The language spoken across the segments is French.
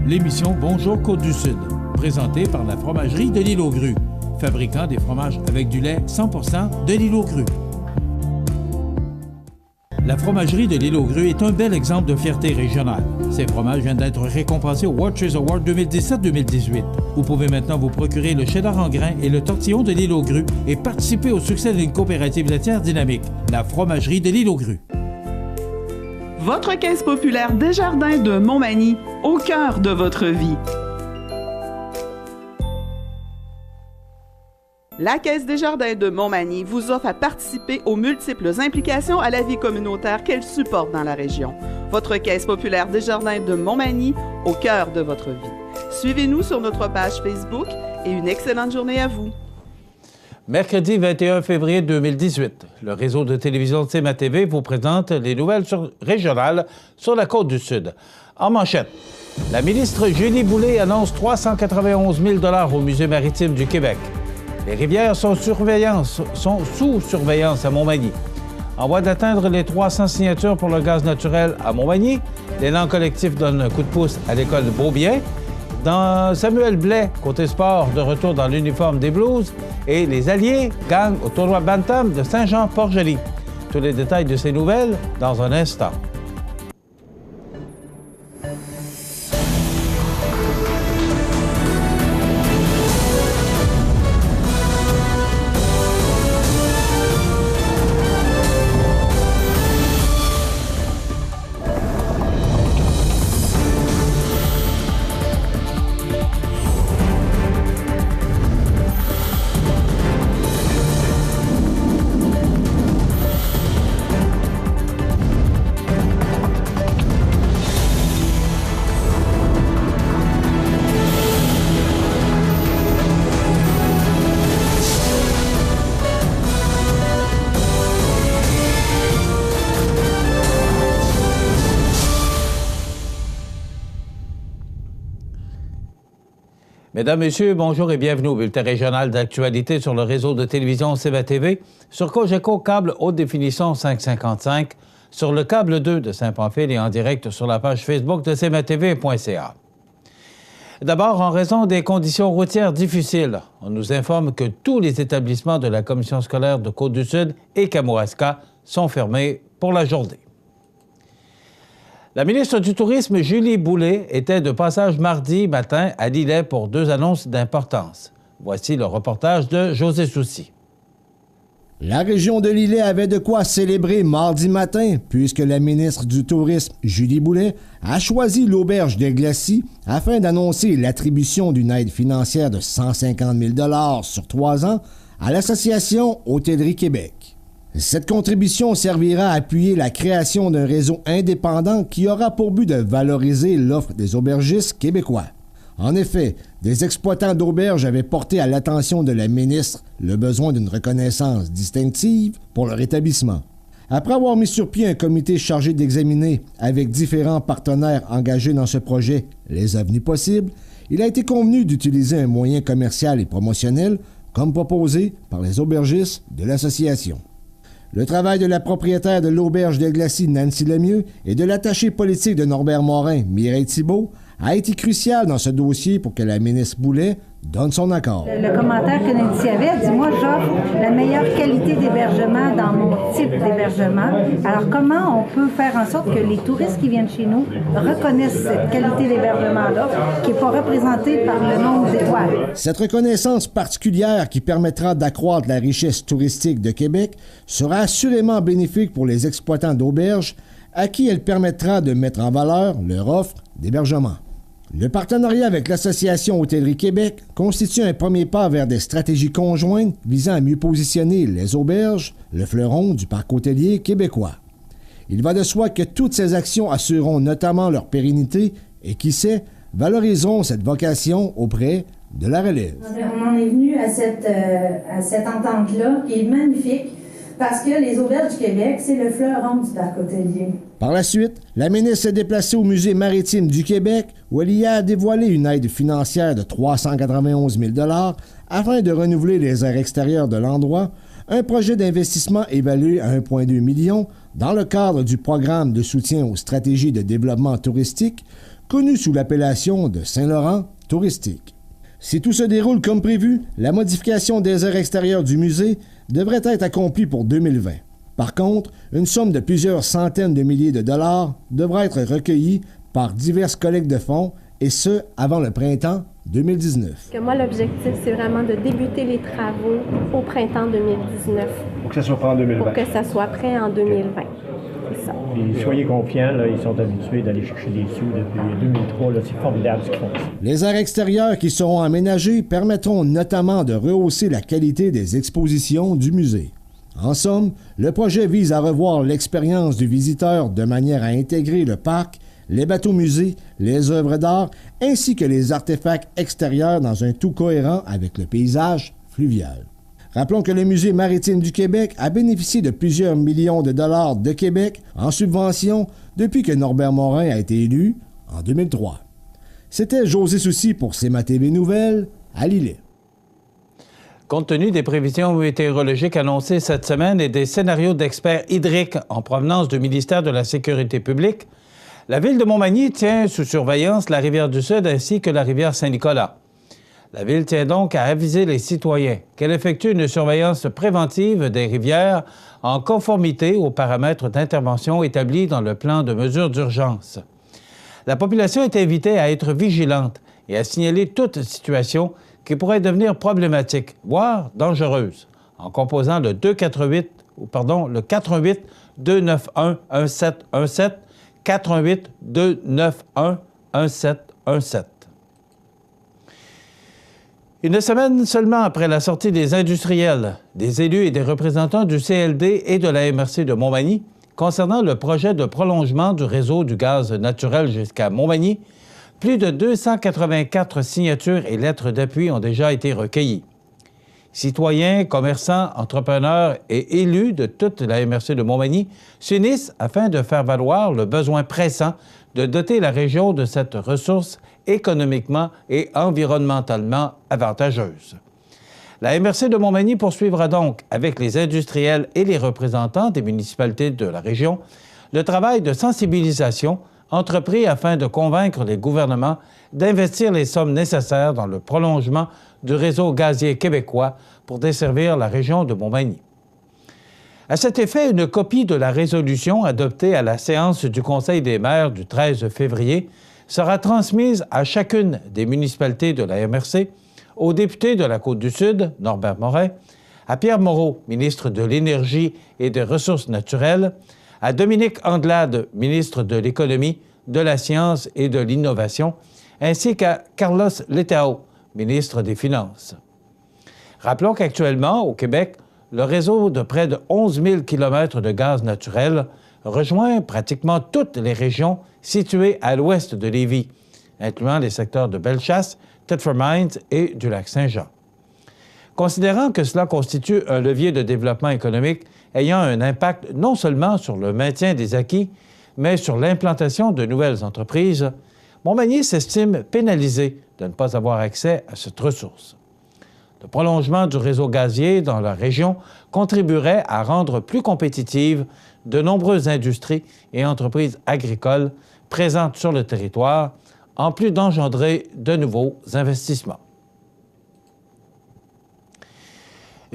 L'émission Bonjour Côte-du-Sud, présentée par la fromagerie de l'Île aux Grues, fabricant des fromages avec du lait 100% de l'Île aux Grues. La fromagerie de l'Île aux Grues est un bel exemple de fierté régionale. Ces fromages viennent d'être récompensés au Watchers Award 2017-2018. Vous pouvez maintenant vous procurer le cheddar en grains et le tortillon de l'Île aux Grues et participer au succès d'une coopérative laitière dynamique, la fromagerie de l'Île aux Grues. Votre caisse populaire Desjardins de Montmagny, au cœur de votre vie. La Caisse Desjardins de Montmagny vous offre à participer aux multiples implications à la vie communautaire qu'elle supporte dans la région. Votre Caisse populaire Desjardins de Montmagny, au cœur de votre vie. Suivez-nous sur notre page Facebook et une excellente journée à vous. Mercredi 21 février 2018, le réseau de télévision de CMA-TV vous présente les nouvelles régionales sur la Côte-du-Sud. En manchette, la ministre Julie Boulay annonce 391 000 $ au Musée maritime du Québec. Les rivières sont sous surveillance à Montmagny. En voie d'atteindre les 300 signatures pour le gaz naturel à Montmagny, l'élan collectif donne un coup de pouce à l'école de Beaubien. Dans Samuel Blais, côté sport, de retour dans l'uniforme des Blues. Et les Alliés gagnent au tournoi Bantam de Saint-Jean-Port-Joli. Tous les détails de ces nouvelles dans un instant. Mesdames, Messieurs, bonjour et bienvenue au bulletin régional d'actualité sur le réseau de télévision CMA-TV, sur Cogeco câble haute définition 555, sur le câble 2 de Saint-Pamphile et en direct sur la page Facebook de cmatv.ca. D'abord, en raison des conditions routières difficiles, on nous informe que tous les établissements de la Commission scolaire de Côte-du-Sud et Kamouraska sont fermés pour la journée. La ministre du Tourisme, Julie Boulay, était de passage mardi matin à Lillet pour deux annonces d'importance. Voici le reportage de José Soucy. La région de Lillet avait de quoi célébrer mardi matin, puisque la ministre du Tourisme, Julie Boulay, a choisi l'auberge de Glacis afin d'annoncer l'attribution d'une aide financière de 150 000 $ sur 3 ans à l'Association Hôtellerie Québec. Cette contribution servira à appuyer la création d'un réseau indépendant qui aura pour but de valoriser l'offre des aubergistes québécois. En effet, des exploitants d'auberges avaient porté à l'attention de la ministre le besoin d'une reconnaissance distinctive pour leur établissement. Après avoir mis sur pied un comité chargé d'examiner, avec différents partenaires engagés dans ce projet, les avenues possibles, il a été convenu d'utiliser un moyen commercial et promotionnel comme proposé par les aubergistes de l'association. Le travail de la propriétaire de l'auberge de Glacis, Nancy Lemieux, et de l'attaché politique de Norbert Morin, Mireille Thibault, a été crucial dans ce dossier pour que la ministre Boulay donne son accord. Le commentaire que Nancy avait, elle dit « Moi, j'offre la meilleure qualité d'hébergement dans mon type d'hébergement. Alors, comment on peut faire en sorte que les touristes qui viennent chez nous reconnaissent cette qualité d'hébergement-là, qui n'est pas représentée par le nombre d'étoiles? » Cette reconnaissance particulière qui permettra d'accroître la richesse touristique de Québec sera assurément bénéfique pour les exploitants d'auberges, à qui elle permettra de mettre en valeur leur offre d'hébergement. Le partenariat avec l'Association Hôtellerie Québec constitue un premier pas vers des stratégies conjointes visant à mieux positionner les auberges, le fleuron du parc hôtelier québécois. Il va de soi que toutes ces actions assureront notamment leur pérennité et, qui sait, valoriseront cette vocation auprès de la relève. On en est venu à cette entente-là qui est magnifique. Parce que les auberges du Québec, c'est le fleuron du parc hôtelier. Par la suite, la ministre s'est déplacée au Musée maritime du Québec où elle y a dévoilé une aide financière de 391 000 $ afin de renouveler les aires extérieures de l'endroit, un projet d'investissement évalué à 1,2 million dans le cadre du programme de soutien aux stratégies de développement touristique connu sous l'appellation de Saint-Laurent touristique. Si tout se déroule comme prévu, la modification des aires extérieures du musée devrait être accomplie pour 2020. Par contre, une somme de plusieurs centaines de milliers de dollars devra être recueillie par diverses collectes de fonds, et ce, avant le printemps 2019. Moi, l'objectif, c'est vraiment de débuter les travaux au printemps 2019. Pour que ça soit prêt en 2020. Pour que ça soit prêt en 2020. C'est ça. Et soyez confiants, là, ils sont habitués d'aller chercher des sous depuis 2003. Là, c'est formidable ce qu'ils font. Les aires extérieures qui seront aménagées permettront notamment de rehausser la qualité des expositions du musée. En somme, le projet vise à revoir l'expérience du visiteur de manière à intégrer le parc, les bateaux-musées, les œuvres d'art, ainsi que les artefacts extérieurs dans un tout cohérent avec le paysage fluvial. Rappelons que le Musée maritime du Québec a bénéficié de plusieurs millions de dollars de Québec en subvention depuis que Norbert Morin a été élu en 2003. C'était José Soucy pour CMA-TV Nouvelles à Lillet. Compte tenu des prévisions météorologiques annoncées cette semaine et des scénarios d'experts hydriques en provenance du ministère de la Sécurité publique, la ville de Montmagny tient sous surveillance la rivière du Sud ainsi que la rivière Saint-Nicolas. La ville tient donc à aviser les citoyens qu'elle effectue une surveillance préventive des rivières en conformité aux paramètres d'intervention établis dans le plan de mesures d'urgence. La population est invitée à être vigilante et à signaler toute situation qui pourrait devenir problématique, voire dangereuse, en composant le 418 291 1717 418 291 1717. Une semaine seulement après la sortie des industriels, des élus et des représentants du CLD et de la MRC de Montmagny concernant le projet de prolongement du réseau du gaz naturel jusqu'à Montmagny, plus de 284 signatures et lettres d'appui ont déjà été recueillies. Citoyens, commerçants, entrepreneurs et élus de toute la MRC de Montmagny s'unissent afin de faire valoir le besoin pressant de doter la région de cette ressource économiquement et environnementalement avantageuse. La MRC de Montmagny poursuivra donc, avec les industriels et les représentants des municipalités de la région, le travail de sensibilisation entrepris afin de convaincre les gouvernements d'investir les sommes nécessaires dans le prolongement du réseau gazier québécois pour desservir la région de Montmagny. À cet effet, une copie de la résolution adoptée à la séance du Conseil des maires du 13 février sera transmise à chacune des municipalités de la MRC, au député de la Côte-du-Sud, Norbert Morin, à Pierre Moreau, ministre de l'Énergie et des Ressources naturelles, à Dominique Anglade, ministre de l'Économie, de la Science et de l'Innovation, ainsi qu'à Carlos Letao, ministre des Finances. Rappelons qu'actuellement, au Québec, le réseau de près de 11 000 km de gaz naturel rejoint pratiquement toutes les régions situées à l'ouest de Lévis, incluant les secteurs de Bellechasse, Thetford Mines et du Lac-Saint-Jean. Considérant que cela constitue un levier de développement économique ayant un impact non seulement sur le maintien des acquis, mais sur l'implantation de nouvelles entreprises, Montmagny s'estime pénalisé de ne pas avoir accès à cette ressource. Le prolongement du réseau gazier dans la région contribuerait à rendre plus compétitives de nombreuses industries et entreprises agricoles présentes sur le territoire, en plus d'engendrer de nouveaux investissements.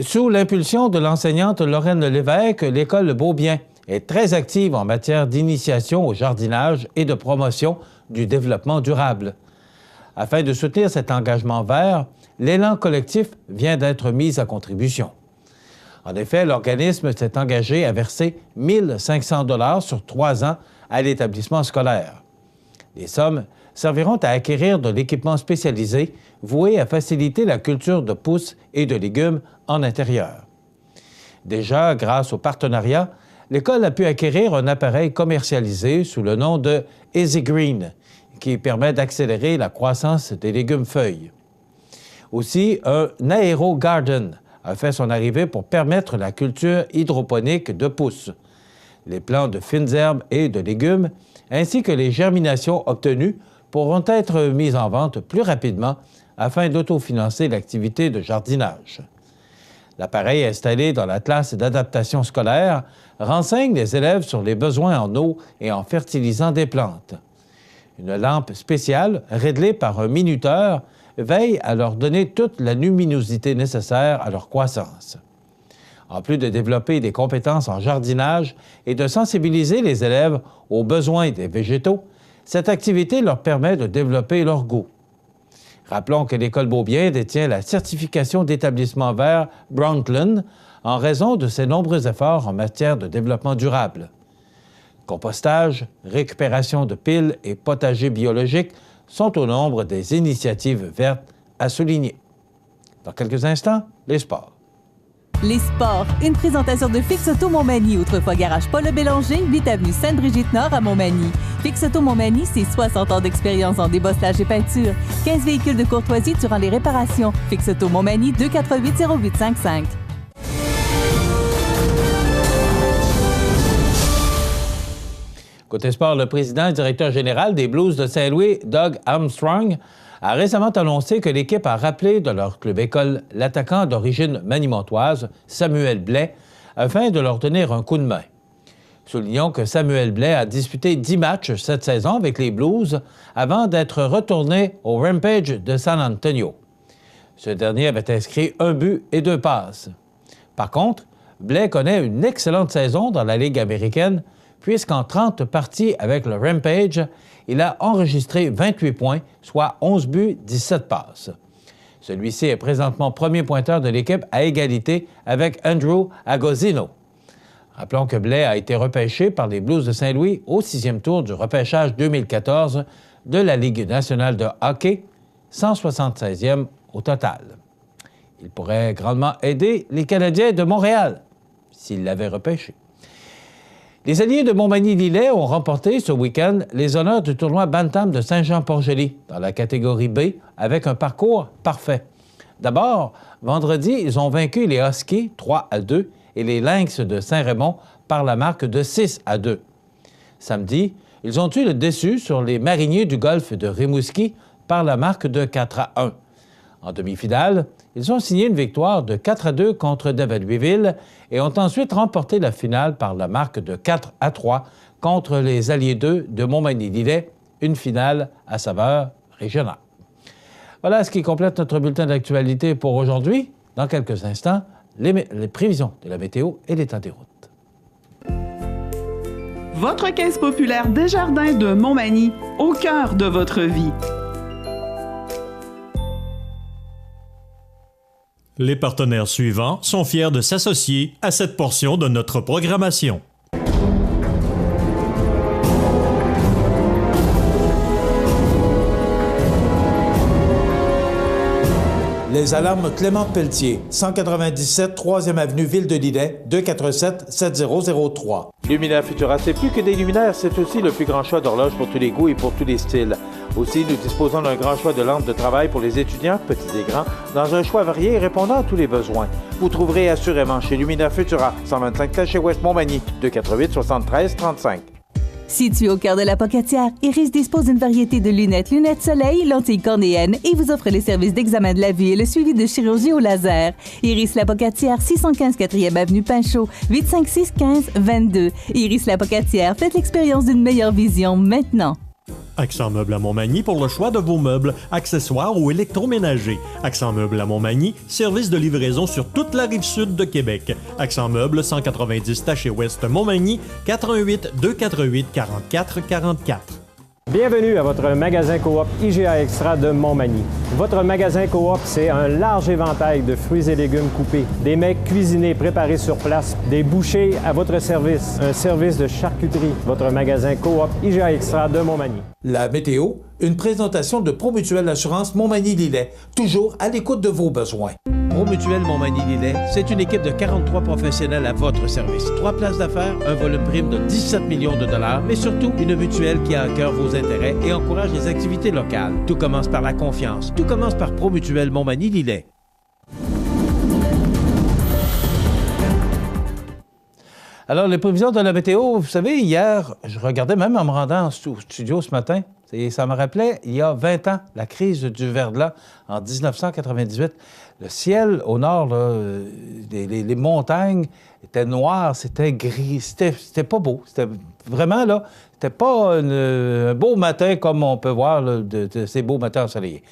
Sous l'impulsion de l'enseignante Lorraine Lévesque, l'école Beaubien est très active en matière d'initiation au jardinage et de promotion du développement durable. Afin de soutenir cet engagement vert, l'élan collectif vient d'être mis à contribution. En effet, l'organisme s'est engagé à verser 1 500 $ sur 3 ans à l'établissement scolaire. Les sommes serviront à acquérir de l'équipement spécialisé voué à faciliter la culture de pousses et de légumes en intérieur. Déjà, grâce au partenariat, l'école a pu acquérir un appareil commercialisé sous le nom de Easy Green, qui permet d'accélérer la croissance des légumes-feuilles. Aussi, un Aero Garden a fait son arrivée pour permettre la culture hydroponique de pousses. Les plants de fines herbes et de légumes, ainsi que les germinations obtenues, pourront être mis en vente plus rapidement afin d'autofinancer l'activité de jardinage. L'appareil installé dans la classe d'adaptation scolaire renseigne les élèves sur les besoins en eau et en fertilisant des plantes. Une lampe spéciale, réglée par un minuteur, veille à leur donner toute la luminosité nécessaire à leur croissance. En plus de développer des compétences en jardinage et de sensibiliser les élèves aux besoins des végétaux, cette activité leur permet de développer leur goût. Rappelons que l'École Beaubien détient la certification d'établissement vert Brundtland en raison de ses nombreux efforts en matière de développement durable. Compostage, récupération de piles et potager biologique sont au nombre des initiatives vertes à souligner. Dans quelques instants, les sports. Les sports, une présentation de Fix Auto Montmagny, autrefois garage Paul Bélanger, 8 avenue Sainte-Brigitte-Nord à Montmagny. Fix Auto Montmagny, c'est 60 ans d'expérience en débosselage et peinture. 15 véhicules de courtoisie durant les réparations. Fix Auto Montmagny, 248-0855. Côté sport, le président et directeur général des Blues de Saint-Louis, Doug Armstrong, a récemment annoncé que l'équipe a rappelé de leur club école l'attaquant d'origine manimontoise, Samuel Blais, afin de leur donner un coup de main. Soulignons que Samuel Blais a disputé 10 matchs cette saison avec les Blues avant d'être retourné au Rampage de San Antonio. Ce dernier avait inscrit 1 but et 2 passes. Par contre, Blais connaît une excellente saison dans la Ligue américaine, puisqu'en 30 parties avec le Rampage, il a enregistré 28 points, soit 11 buts, 17 passes. Celui-ci est présentement premier pointeur de l'équipe à égalité avec Andrew Agosino. Rappelons que Blais a été repêché par les Blues de Saint-Louis au 6e tour du repêchage 2014 de la Ligue nationale de hockey, 176e au total. Il pourrait grandement aider les Canadiens de Montréal s'il l'avait repêché. Les alliés de Montmagny-Lillet ont remporté ce week-end les honneurs du tournoi Bantam de Saint-Jean-Port-Joli dans la catégorie B avec un parcours parfait. D'abord, vendredi, ils ont vaincu les Huskies 3-2 et les Lynx de Saint-Raymond par la marque de 6-2. Samedi, ils ont eu le dessus sur les Mariniers du Golfe de Rimouski par la marque de 4-1. En demi-finale, ils ont signé une victoire de 4-2 contre David-Louisville et ont ensuite remporté la finale par la marque de 4-3 contre les Alliés 2 de Montmagny-Lillet, une finale à saveur régionale. Voilà ce qui complète notre bulletin d'actualité pour aujourd'hui. Dans quelques instants, les prévisions de la météo et l'état des routes. Votre caisse populaire Desjardins de Montmagny, au cœur de votre vie. Les partenaires suivants sont fiers de s'associer à cette portion de notre programmation. Les alarmes Clément Pelletier, 197 3e avenue Ville de Lillet, 247-7003. Luminaire Futura, c'est plus que des luminaires, c'est aussi le plus grand choix d'horloges pour tous les goûts et pour tous les styles. Aussi, nous disposons d'un grand choix de lampes de travail pour les étudiants, petits et grands, dans un choix varié et répondant à tous les besoins. Vous trouverez assurément chez Luminaire Futura, 125 Taché-Ouest Montmagny, 248-73-35. Situé au cœur de la Pocatière, Iris dispose d'une variété de lunettes soleil, lentilles cornéennes et vous offre les services d'examen de la vue et le suivi de chirurgie au laser. Iris la Pocatière, 615 4e avenue Pinchot, 856-15-22. Iris la Pocatière, faites l'expérience d'une meilleure vision maintenant. Accent Meubles à Montmagny pour le choix de vos meubles, accessoires ou électroménagers. Accent Meubles à Montmagny, service de livraison sur toute la rive sud de Québec. Accent Meubles, 190 Taché-Ouest Montmagny, 418-248-4444. Bienvenue à votre magasin Coop IGA Extra de Montmagny. Votre magasin Coop, c'est un large éventail de fruits et légumes coupés, des mets cuisinés préparés sur place, des bouchées à votre service, un service de charcuterie. Votre magasin Coop IGA Extra de Montmagny. La météo, une présentation de Promutuelle Assurance Montmagny-Lillet, toujours à l'écoute de vos besoins. Promutuelle Montmagny-Lillet, c'est une équipe de 43 professionnels à votre service. 3 places d'affaires, un volume prime de 17 millions de dollars, mais surtout une mutuelle qui a à cœur vos intérêts et encourage les activités locales. Tout commence par la confiance. Tout commence par Promutuelle Montmagny-Lillet. Alors, les prévisions de la météo, vous savez, hier, je regardais même en me rendant au studio ce matin, Et ça me rappelait, il y a 20 ans, la crise du verglas en 1998. Le ciel au nord, là, les montagnes étaient noires, c'était gris, c'était pas beau. C'était vraiment, là, c'était pas un beau matin comme on peut voir là, de ces beaux matins ensoleillés.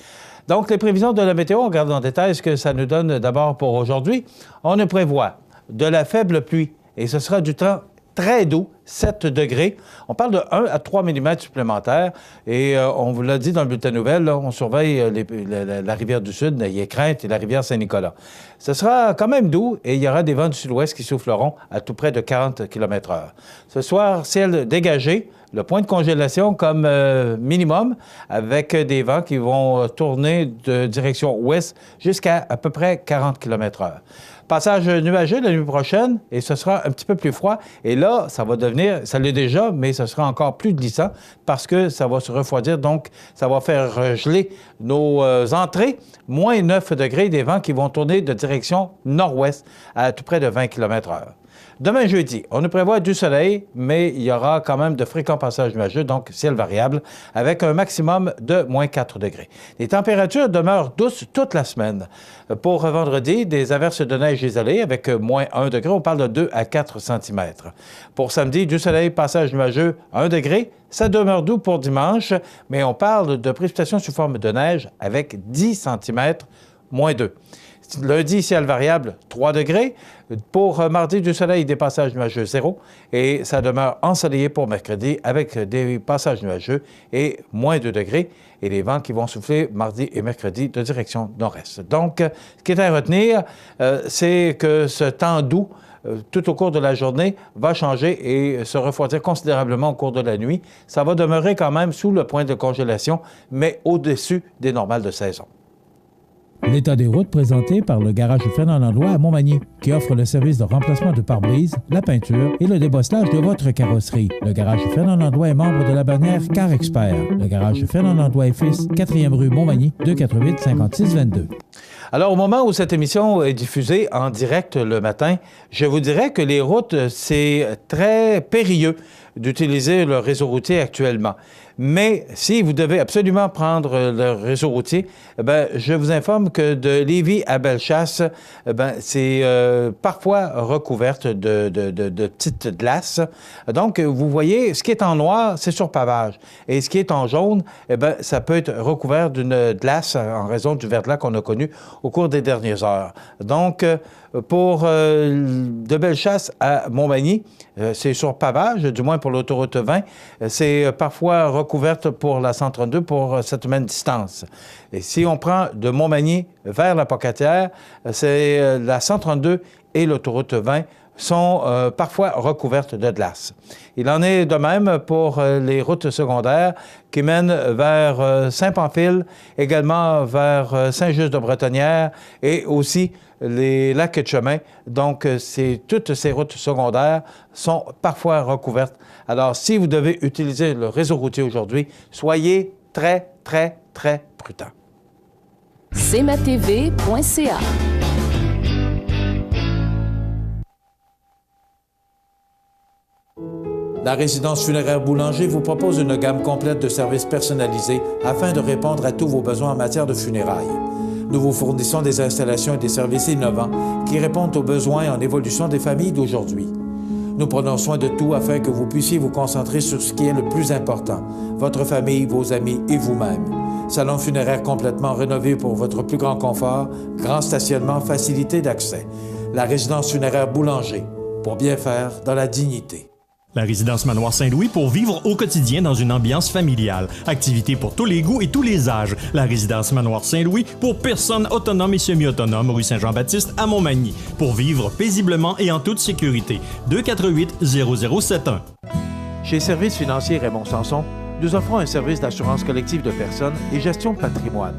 Donc, les prévisions de la météo, on regarde en détail ce que ça nous donne d'abord pour aujourd'hui. On nous prévoit de la faible pluie et ce sera du temps très doux, 7 degrés. On parle de 1 à 3 mm supplémentaires. Et on vous l'a dit dans le bulletin de nouvelles, là, on surveille la rivière du Sud, Yécrinte et la rivière Saint-Nicolas. Ce sera quand même doux et il y aura des vents du sud-ouest qui souffleront à tout près de 40 km/h. Ce soir, ciel dégagé, le point de congélation comme minimum, avec des vents qui vont tourner de direction ouest jusqu'à à peu près 40 km/h. Passage nuageux la nuit prochaine et ce sera un petit peu plus froid. Et là, ça va devenir, ça l'est déjà, mais ce sera encore plus glissant parce que ça va se refroidir. Donc, ça va faire geler nos entrées. Moins 9 degrés, des vents qui vont tourner de direction nord-ouest à tout près de 20 km/h. Demain jeudi, on nous prévoit du soleil, mais il y aura quand même de fréquents passages nuageux, donc ciel variable, avec un maximum de moins 4 degrés. Les températures demeurent douces toute la semaine. Pour vendredi, des averses de neige isolées avec moins 1 degré, on parle de 2 à 4 cm. Pour samedi, du soleil, passage nuageux, 1 degré. Ça demeure doux pour dimanche, mais on parle de précipitations sous forme de neige avec 10 cm, moins 2. Lundi, ciel variable, 3 degrés. Pour mardi, du soleil, des passages nuageux, 0. Et ça demeure ensoleillé pour mercredi avec des passages nuageux et moins 2 degrés. Et les vents qui vont souffler mardi et mercredi de direction nord-est. Donc, ce qui est à retenir, c'est que ce temps doux, tout au cours de la journée, va changer et se refroidir considérablement au cours de la nuit. Ça va demeurer quand même sous le point de congélation, mais au-dessus des normales de saison. L'état des routes présenté par le garage Fernand Landlois à Montmagny, qui offre le service de remplacement de pare-brise, la peinture et le débosselage de votre carrosserie. Le garage Fernand Landlois est membre de la bannière Car Expert. Le garage Fernand Landlois et Fils, 4e rue Montmagny, 248-5622. Alors, au moment où cette émission est diffusée en direct le matin, je vous dirais que les routes, c'est très périlleux d'utiliser le réseau routier actuellement. Mais si vous devez absolument prendre le réseau routier, je vous informe que de Lévis à Bellechasse, c'est parfois recouverte de petites glaces. Donc, vous voyez, ce qui est en noir, c'est sur pavage. Et ce qui est en jaune, ça peut être recouvert d'une glace en raison du verglas qu'on a connu au cours des dernières heures. Donc, pour de Bellechasse à Montmagny, c'est sur pavage, du moins pour l'autoroute 20. C'est parfois recouverte pour la 132 pour cette même distance. Et si on prend de Montmagny vers la Pocatière, c'est la 132 et l'autoroute 20 sont parfois recouvertes de glace. Il en est de même pour les routes secondaires qui mènent vers Saint-Pamphile, également vers Saint-Just-de-Bretonnière et aussi les lacs de chemin. Donc, toutes ces routes secondaires sont parfois recouvertes. Alors, si vous devez utiliser le réseau routier aujourd'hui, soyez très, très, très prudents. cmatv.ca. La résidence funéraire Boulanger vous propose une gamme complète de services personnalisés afin de répondre à tous vos besoins en matière de funérailles. Nous vous fournissons des installations et des services innovants qui répondent aux besoins en évolution des familles d'aujourd'hui. Nous prenons soin de tout afin que vous puissiez vous concentrer sur ce qui est le plus important, votre famille, vos amis et vous-même. Salon funéraire complètement rénové pour votre plus grand confort, grand stationnement, facilité d'accès. La résidence funéraire Boulanger, pour bien faire dans la dignité. La résidence Manoir Saint-Louis pour vivre au quotidien dans une ambiance familiale. Activités pour tous les goûts et tous les âges. La résidence Manoir Saint-Louis pour personnes autonomes et semi-autonomes, rue Saint-Jean-Baptiste à Montmagny. Pour vivre paisiblement et en toute sécurité. 248-0071. Chez Services financiers Raymond Sanson, nous offrons un service d'assurance collective de personnes et gestion de patrimoine.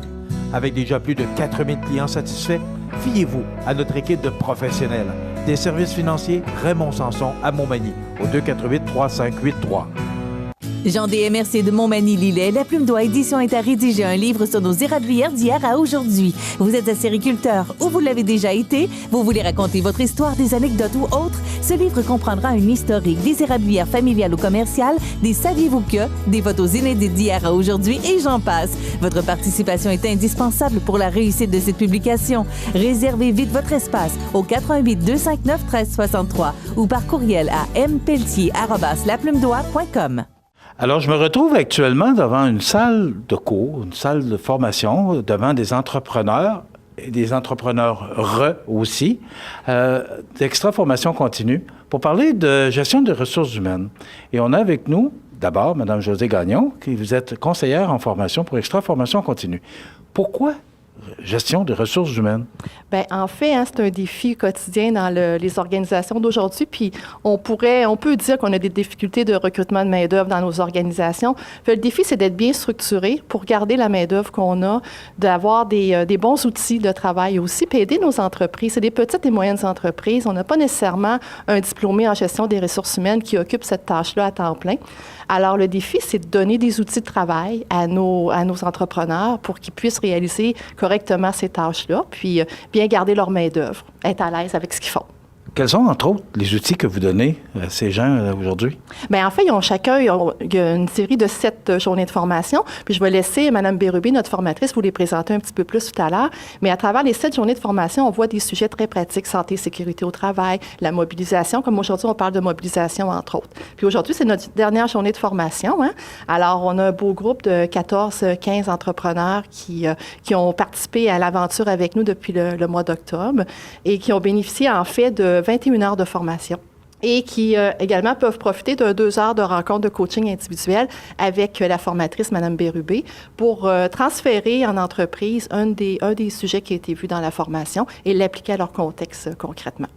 Avec déjà plus de 4000 clients satisfaits, fiez-vous à notre équipe de professionnels. Des services financiers Raymond Sanson à Montmagny, au 248-3583. Jean D. Mercier de Montmagny-Lillet, La Plume d'Oie Édition est à rédiger un livre sur nos érablières d'hier à aujourd'hui. Vous êtes acériculteur ou vous l'avez déjà été, vous voulez raconter votre histoire, des anecdotes ou autres, ce livre comprendra une historique des érablières familiales ou commerciales, des saviez-vous que, des photos inédites d'hier à aujourd'hui et j'en passe. Votre participation est indispensable pour la réussite de cette publication. Réservez vite votre espace au 88 259 1363 ou par courriel à mpeltier@laplumed'oie.com. Alors, je me retrouve actuellement devant une salle de cours, une salle de formation, devant des entrepreneurs et des entrepreneurs aussi, d'Extra Formation Continue, pour parler de gestion des ressources humaines. Et on a avec nous, d'abord, Mme Josée Gagnon, qui vous êtes conseillère en formation pour Extra Formation Continue. Pourquoi gestion des ressources humaines? Bien, en fait, c'est un défi quotidien dans les organisations d'aujourd'hui. Puis, on peut dire qu'on a des difficultés de recrutement de main-d'œuvre dans nos organisations. Fait, le défi, c'est d'être bien structuré pour garder la main-d'œuvre qu'on a, d'avoir des bons outils de travail aussi, puis aider nos entreprises. C'est des petites et moyennes entreprises. On n'a pas nécessairement un diplômé en gestion des ressources humaines qui occupe cette tâche-là à temps plein. Alors, le défi, c'est de donner des outils de travail à nos entrepreneurs pour qu'ils puissent réaliser correctement ces tâches-là, puis bien garder leur main-d'œuvre, être à l'aise avec ce qu'ils font. Quels sont, entre autres, les outils que vous donnez à ces gens aujourd'hui? Bien, en fait, il y a une série de 7 journées de formation. Puis je vais laisser Mme Bérubé, notre formatrice, vous les présenter un petit peu plus tout à l'heure. Mais à travers les 7 journées de formation, on voit des sujets très pratiques, santé, sécurité au travail, la mobilisation. Comme aujourd'hui, on parle de mobilisation, entre autres. Puis aujourd'hui, c'est notre dernière journée de formation. Hein? Alors, on a un beau groupe de 14-15 entrepreneurs qui ont participé à l'aventure avec nous depuis le mois d'octobre et qui ont bénéficié, en fait, de 21 heures de formation et qui également peuvent profiter de 2 heures de rencontre de coaching individuel avec la formatrice, Mme Bérubé, pour transférer en entreprise un des sujets qui a été vu dans la formation et l'appliquer à leur contexte concrètement.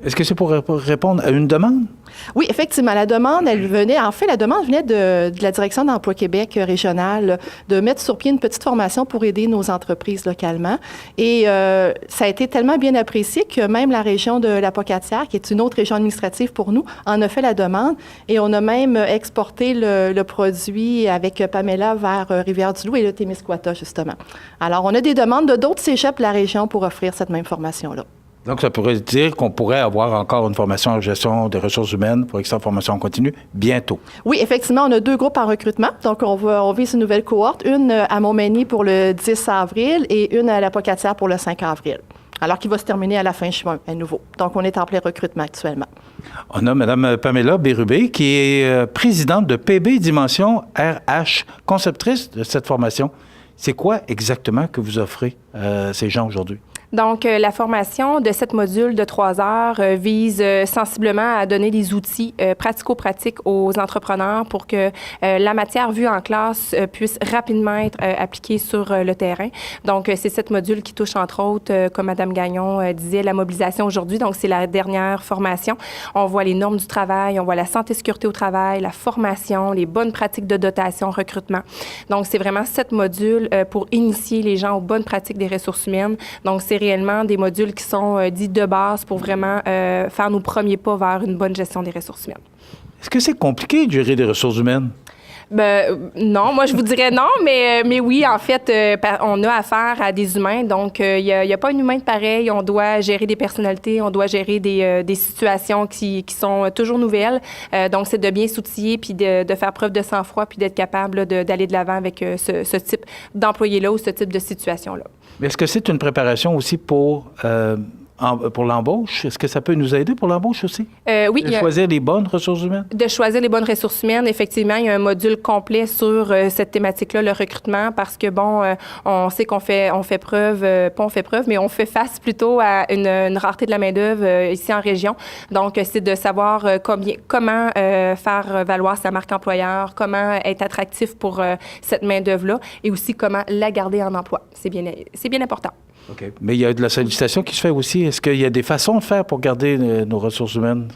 Est-ce que c'est pour répondre à une demande? Oui, effectivement. La demande venait de la Direction d'Emploi Québec régionale de mettre sur pied une petite formation pour aider nos entreprises localement. Et ça a été tellement bien apprécié que même la région de la Pocatière, qui est une autre région administrative pour nous, en a fait la demande. Et on a même exporté le produit avec Pamela vers Rivière-du-Loup et le Témiscouata, justement. Alors, on a des demandes de d'autres cégeps de la région pour offrir cette même formation-là. Donc, ça pourrait dire qu'on pourrait avoir encore une formation en gestion des ressources humaines pour Extra Formation Continue bientôt. Oui, effectivement, on a 2 groupes en recrutement. Donc, on vise une nouvelle cohorte, une à Montmagny pour le 10 avril et une à la Pocatière pour le 5 avril. Alors qui va se terminer à la fin juin, à nouveau. Donc, on est en plein recrutement actuellement. On a Mme Pamela Bérubé, qui est présidente de PB Dimension RH, conceptrice de cette formation. C'est quoi exactement que vous offrez à ces gens aujourd'hui? Donc, la formation de 7 modules de 3 heures vise sensiblement à donner des outils pratico-pratiques aux entrepreneurs pour que la matière vue en classe puisse rapidement être appliquée sur le terrain. Donc, c'est 7 modules qui touchent, entre autres, comme Mme Gagnon disait, la mobilisation aujourd'hui. Donc, c'est la dernière formation. On voit les normes du travail, on voit la santé-sécurité au travail, la formation, les bonnes pratiques de dotation, recrutement. Donc, c'est vraiment 7 modules pour initier les gens aux bonnes pratiques des ressources humaines. Donc, c'est réellement des modules qui sont dits de base pour vraiment faire nos premiers pas vers une bonne gestion des ressources humaines. Est-ce que c'est compliqué de gérer des ressources humaines? Non, moi je vous dirais non, mais oui, en fait, on a affaire à des humains, donc il n'y a pas un humain de pareil. On doit gérer des personnalités, on doit gérer des situations qui sont toujours nouvelles. Donc, c'est de bien s'outiller, puis de faire preuve de sang-froid, puis d'être capable d'aller de l'avant avec ce type d'employé-là ou ce type de situation-là. Mais est-ce que c'est une préparation aussi pour l'embauche? Est-ce que ça peut nous aider pour l'embauche aussi? Oui. De choisir les bonnes ressources humaines? De choisir les bonnes ressources humaines, effectivement. Il y a un module complet sur cette thématique-là, le recrutement, parce que, on sait qu'on fait preuve, mais on fait face plutôt à une rareté de la main-d'œuvre ici en région. Donc, c'est de savoir comment faire valoir sa marque employeur, comment être attractif pour cette main-d'œuvre-là et aussi comment la garder en emploi. C'est bien important. OK. Mais il y a de la sollicitation qui se fait aussi. Est-ce qu'il y a des façons de faire pour garder nos ressources humaines?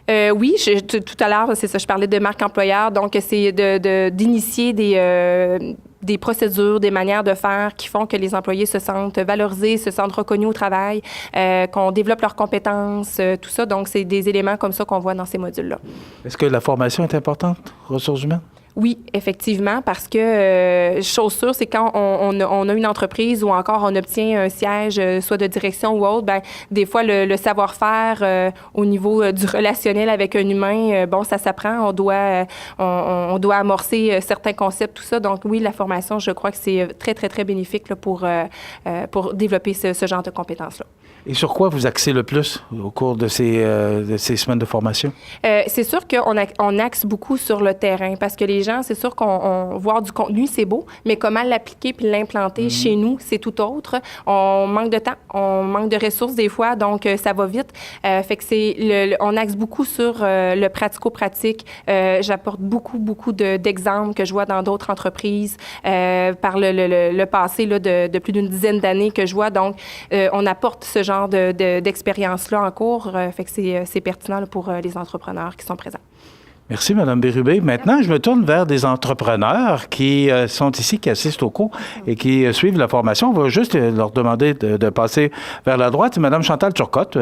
Oui, tout à l'heure, c'est ça, je parlais de marque employeur. Donc, c'est d'initier des procédures, des manières de faire qui font que les employés se sentent valorisés, se sentent reconnus au travail, qu'on développe leurs compétences, tout ça. Donc, c'est des éléments comme ça qu'on voit dans ces modules-là. Est-ce que la formation est importante, ressources humaines? Oui, effectivement, parce que chose sûre, c'est quand on a une entreprise ou encore on obtient un siège, soit de direction ou autre, ben des fois le savoir-faire au niveau du relationnel avec un humain, bon, ça s'apprend. On doit amorcer certains concepts, tout ça. Donc oui, la formation, je crois que c'est très, très, très bénéfique là, pour développer ce genre de compétences-là. Et sur quoi vous axez le plus au cours de ces semaines de formation? C'est sûr qu'on axe beaucoup sur le terrain parce que les gens, c'est sûr qu'on voir du contenu, c'est beau, mais comment l'appliquer puis l'implanter chez nous, c'est tout autre. On manque de temps, on manque de ressources des fois, donc ça va vite. Fait que on axe beaucoup sur le pratico-pratique. J'apporte beaucoup d'exemples que je vois dans d'autres entreprises par le passé là, de plus d'une dizaine d'années que je vois. Donc, on apporte ce genre d'expérience-là en cours. Fait que c'est pertinent là, pour les entrepreneurs qui sont présents. Merci, Mme Bérubé. Maintenant, je me tourne vers des entrepreneurs qui sont ici, qui assistent au cours et qui suivent la formation. On va juste leur demander de passer vers la droite. C'est Mme Chantal Turcotte,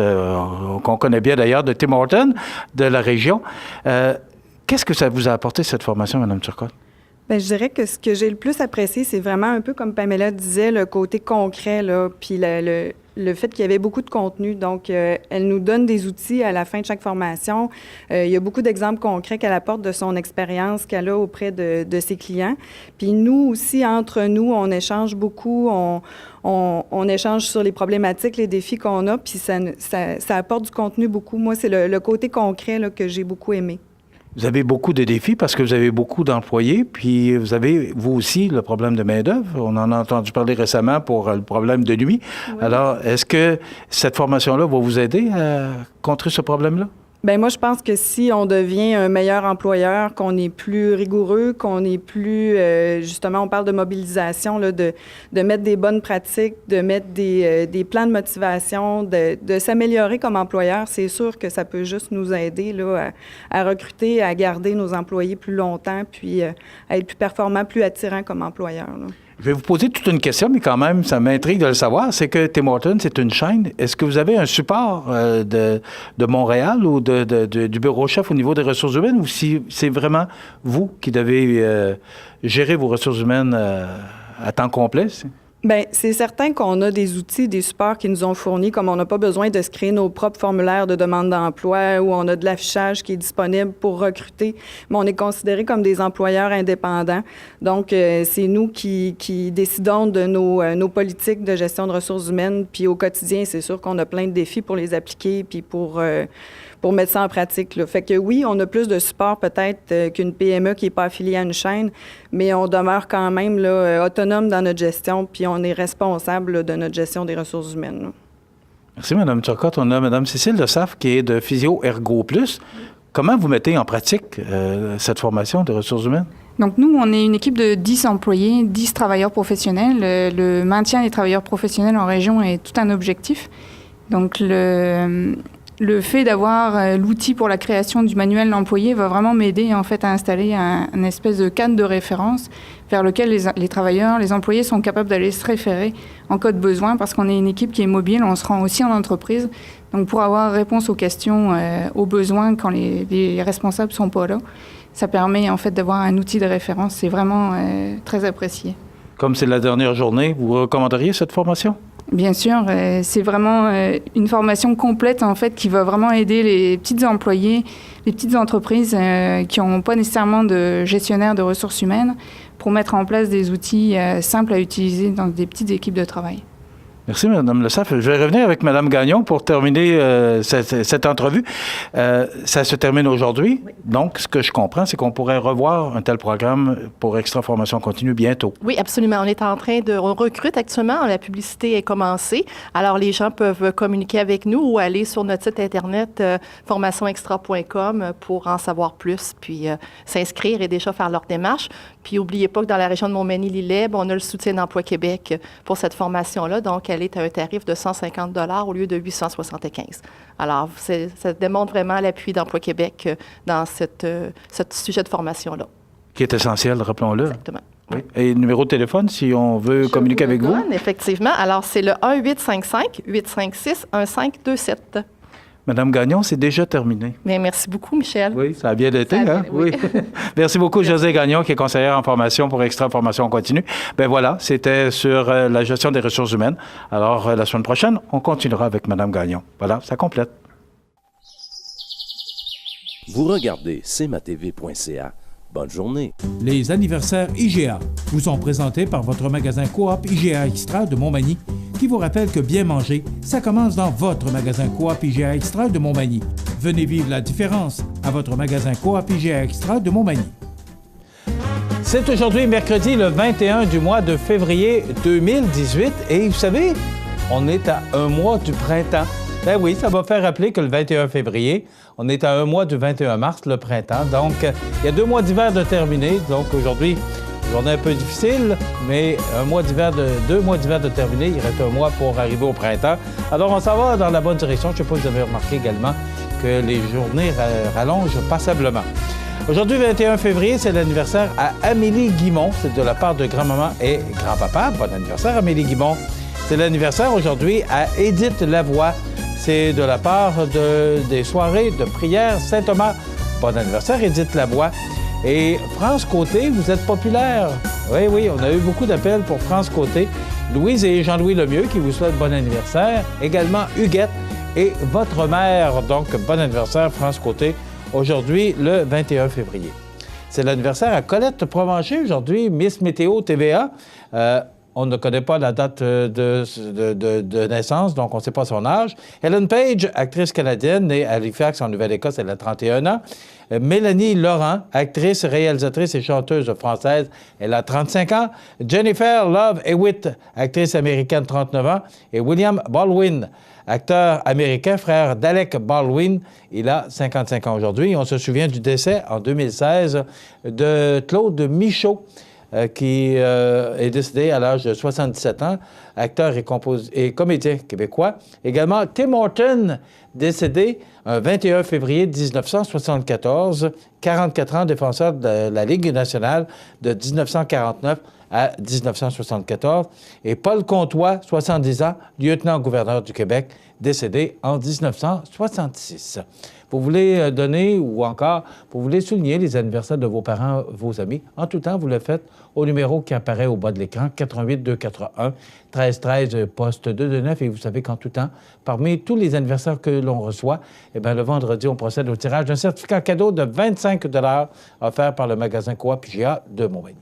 qu'on connaît bien d'ailleurs, de Tim Hortons, de la région. Qu'est-ce que ça vous a apporté, cette formation, Mme Turcotte? Bien, je dirais que ce que j'ai le plus apprécié, c'est vraiment un peu comme Pamela disait, le côté concret, là, puis le fait qu'il y avait beaucoup de contenu. Donc, elle nous donne des outils à la fin de chaque formation. Il y a beaucoup d'exemples concrets qu'elle apporte de son expérience qu'elle a auprès de ses clients. Puis nous aussi, entre nous, on échange beaucoup, on échange sur les problématiques, les défis qu'on a, puis ça apporte du contenu beaucoup. Moi, c'est le côté concret là, que j'ai beaucoup aimé. Vous avez beaucoup de défis parce que vous avez beaucoup d'employés, puis vous avez, vous aussi, le problème de main-d'œuvre. On en a entendu parler récemment pour le problème de nuit. Oui. Alors, est-ce que cette formation-là va vous aider à contrer ce problème-là? Bien, moi, je pense que si on devient un meilleur employeur, qu'on est plus rigoureux, qu'on est plus, justement, on parle de mobilisation, là, de mettre des bonnes pratiques, de mettre des plans de motivation, de s'améliorer comme employeur, c'est sûr que ça peut juste nous aider là, à recruter, à garder nos employés plus longtemps, puis à être plus performants, plus attirants comme employeur, là. Je vais vous poser toute une question, mais quand même, ça m'intrigue de le savoir. C'est que Tim Hortons, c'est une chaîne. Est-ce que vous avez un support de Montréal ou du bureau chef au niveau des ressources humaines, ou si c'est vraiment vous qui devez gérer vos ressources humaines à temps complet? Bien, c'est certain qu'on a des outils, des supports qui nous ont fournis, comme on n'a pas besoin de se créer nos propres formulaires de demande d'emploi ou on a de l'affichage qui est disponible pour recruter, mais on est considérés comme des employeurs indépendants. Donc, c'est nous qui décidons de nos politiques de gestion de ressources humaines, puis au quotidien, c'est sûr qu'on a plein de défis pour les appliquer, puis pour mettre ça en pratique, là. Fait que oui, on a plus de support peut-être qu'une PME qui n'est pas affiliée à une chaîne, mais on demeure quand même là, autonome dans notre gestion, puis on est responsable là, de notre gestion des ressources humaines, là. Merci, Mme Turcotte. On a Mme Cécile de Saff qui est de Physio Ergo Plus. Comment vous mettez en pratique cette formation de ressources humaines? Donc, nous, on est une équipe de 10 employés, 10 travailleurs professionnels. Le maintien des travailleurs professionnels en région est tout un objectif. Donc, le fait d'avoir l'outil pour la création du manuel d'employé va vraiment m'aider en fait à installer un espèce de cadre de référence vers lequel les travailleurs, les employés sont capables d'aller se référer en cas de besoin parce qu'on est une équipe qui est mobile, on se rend aussi en entreprise. Donc pour avoir réponse aux questions, aux besoins quand les responsables sont pas là, ça permet en fait d'avoir un outil de référence. C'est vraiment très apprécié. Comme c'est la dernière journée, vous recommanderiez cette formation? Bien sûr, c'est vraiment une formation complète en fait qui va vraiment aider les petits employés, les petites entreprises qui n'ont pas nécessairement de gestionnaire de ressources humaines pour mettre en place des outils simples à utiliser dans des petites équipes de travail. Merci, Mme Le Saff. Je vais revenir avec Mme Gagnon pour terminer cette entrevue. Ça se termine aujourd'hui. Oui. Donc, ce que je comprends, c'est qu'on pourrait revoir un tel programme pour Extra Formation Continue bientôt. Oui, absolument. On est en train on recrute actuellement. La publicité est commencée. Alors, les gens peuvent communiquer avec nous ou aller sur notre site Internet formationextra.com pour en savoir plus, puis s'inscrire et déjà faire leur démarche. Puis, n'oubliez pas que dans la région de Montmagny-Lillet, on a le soutien d'Emploi Québec pour cette formation-là. Donc, elle est à un tarif de 150 $ au lieu de 875. Alors, ça démontre vraiment l'appui d'Emploi Québec dans ce sujet de formation-là. Qui est essentiel, rappelons-le. Exactement. Oui. Et le numéro de téléphone, si on veut communiquer avec vous? Effectivement. Alors, c'est le 1-855-856-1527. Madame Gagnon, c'est déjà terminé. Bien, merci beaucoup, Michel. Oui, ça a bien été, hein? Oui. Merci beaucoup, Josée Gagnon, qui est conseillère en formation pour Extra Formation Continue. Ben voilà, c'était sur la gestion des ressources humaines. Alors, la semaine prochaine, on continuera avec Madame Gagnon. Voilà, ça complète. Vous regardez cmatv.ca. Bonne journée. Les anniversaires IGA vous sont présentés par votre magasin Coop IGA Extra de Montmagny, qui vous rappelle que bien manger, ça commence dans votre magasin Coop IGA Extra de Montmagny. Venez vivre la différence à votre magasin Coop IGA Extra de Montmagny. C'est aujourd'hui mercredi le 21 du mois de février 2018 et vous savez, on est à un mois du printemps. Ben oui, ça va faire rappeler que le 21 février, on est à un mois du 21 mars, le printemps. Donc, il y a 2 mois d'hiver de terminer. Donc, aujourd'hui, journée un peu difficile, mais 2 mois d'hiver de terminer. Il reste un mois pour arriver au printemps. Alors, on s'en va dans la bonne direction. Je ne sais pas si vous avez remarqué également que les journées rallongent passablement. Aujourd'hui, 21 février, c'est l'anniversaire à Amélie Guimont. C'est de la part de grand-maman et grand-papa. Bon anniversaire, Amélie Guimont. C'est l'anniversaire aujourd'hui à Édith Lavoie. C'est de la part des soirées de prière Saint-Thomas. Bon anniversaire, Édith Lavoie. Et France Côté, vous êtes populaire. Oui, oui, on a eu beaucoup d'appels pour France Côté. Louise et Jean-Louis Lemieux qui vous souhaitent bon anniversaire. Également Huguette et votre mère. Donc, bon anniversaire, France Côté, aujourd'hui, le 21 février. C'est l'anniversaire à Colette Provencher aujourd'hui, Miss Météo TVA. On ne connaît pas la date de naissance, donc on ne sait pas son âge. Ellen Page, actrice canadienne, née à Halifax, en Nouvelle-Écosse, elle a 31 ans. Mélanie Laurent, actrice, réalisatrice et chanteuse française, elle a 35 ans. Jennifer Love Hewitt, actrice américaine, 39 ans. Et William Baldwin, acteur américain, frère d'Alec Baldwin, il a 55 ans aujourd'hui. On se souvient du décès en 2016 de Claude Michaud, qui est décédé à l'âge de 77 ans, acteur et comédien québécois. Également, Tim Horton, décédé un 21 février 1974, 44 ans, défenseur de la Ligue nationale de 1949 à 1974. Et Paul Comtois, 70 ans, lieutenant-gouverneur du Québec, décédé en 1966. Vous voulez donner ou encore, vous voulez souligner les anniversaires de vos parents, vos amis, en tout temps, vous le faites au numéro qui apparaît au bas de l'écran, 88 241 1313 poste 229. Et vous savez qu'en tout temps, parmi tous les anniversaires que l'on reçoit, eh bien, le vendredi, on procède au tirage d'un certificat cadeau de 25 $ offert par le magasin Coop IGA de Montmagny.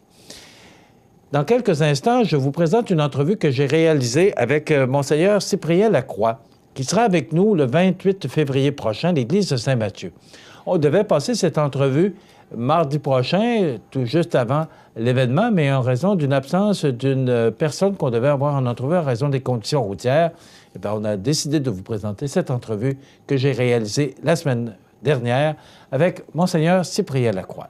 Dans quelques instants, je vous présente une entrevue que j'ai réalisée avec Monseigneur Cyprien Lacroix, qui sera avec nous le 28 février prochain à l'église de Saint-Mathieu. On devait passer cette entrevue mardi prochain, tout juste avant l'événement, mais en raison d'une absence d'une personne qu'on devait avoir en entrevue en raison des conditions routières, eh bien, on a décidé de vous présenter cette entrevue que j'ai réalisée la semaine dernière avec Monseigneur Cyprien Lacroix.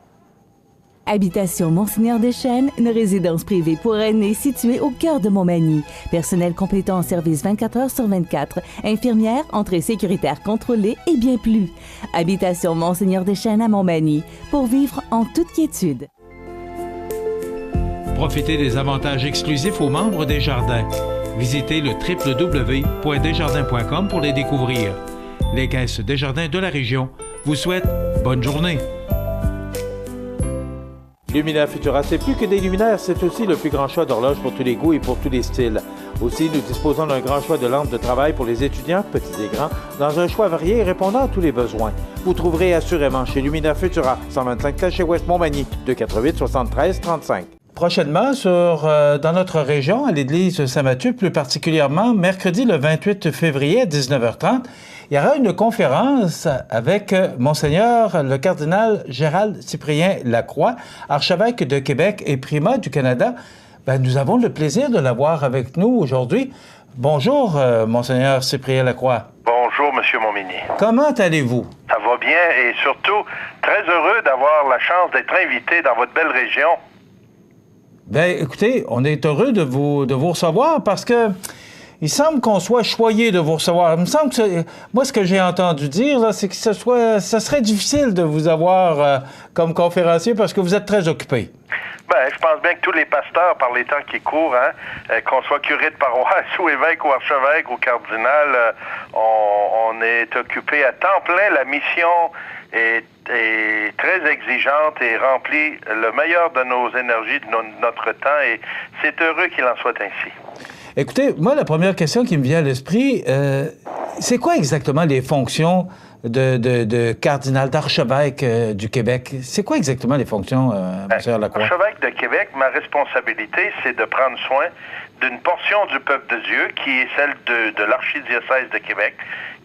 Habitation Monseigneur Deschênes, une résidence privée pour aînés située au cœur de Montmagny. Personnel complétant en service 24 heures sur 24. Infirmière, entrée sécuritaire contrôlée et bien plus. Habitation Monseigneur Deschênes à Montmagny, pour vivre en toute quiétude. Profitez des avantages exclusifs aux membres des Jardins. Visitez le www.desjardins.com pour les découvrir. Les caisses Desjardins de la région vous souhaitent bonne journée. Luminaire Futura, c'est plus que des luminaires, c'est aussi le plus grand choix d'horloges pour tous les goûts et pour tous les styles. Aussi, nous disposons d'un grand choix de lampes de travail pour les étudiants, petits et grands, dans un choix varié et répondant à tous les besoins. Vous trouverez assurément chez Luminaire Futura, 125 chez West Montmagny, 248 73 35. Prochainement, dans notre région, à l'église Saint-Mathieu, plus particulièrement, mercredi le 28 février à 19h30, il y aura une conférence avec Monseigneur le cardinal Gérald Cyprien Lacroix, archevêque de Québec et primat du Canada. Bien, nous avons le plaisir de l'avoir avec nous aujourd'hui. Bonjour, Monseigneur Cyprien Lacroix. Bonjour, M. Montmagny. Comment allez-vous? Ça va bien et surtout très heureux d'avoir la chance d'être invité dans votre belle région. Bien, écoutez, on est heureux de vous recevoir parce que il semble qu'on soit choyé de vous recevoir. Il me semble que moi, ce que j'ai entendu dire, là, c'est que ce serait difficile de vous avoir comme conférencier parce que vous êtes très occupé. Ben, je pense bien que tous les pasteurs, par les temps qui courent, qu'on soit curé de paroisse ou évêque ou archevêque ou cardinal, on est occupé à temps plein. La mission est très exigeante et remplit le meilleur de nos énergies, de notre temps, et c'est heureux qu'il en soit ainsi. Écoutez, moi, la première question qui me vient à l'esprit, c'est quoi exactement les fonctions de cardinal, d'archevêque du Québec? C'est quoi exactement les fonctions, M. Lacroix? Archevêque de Québec, ma responsabilité, c'est de prendre soin d'une portion du peuple de Dieu, qui est celle de l'archidiocèse de Québec,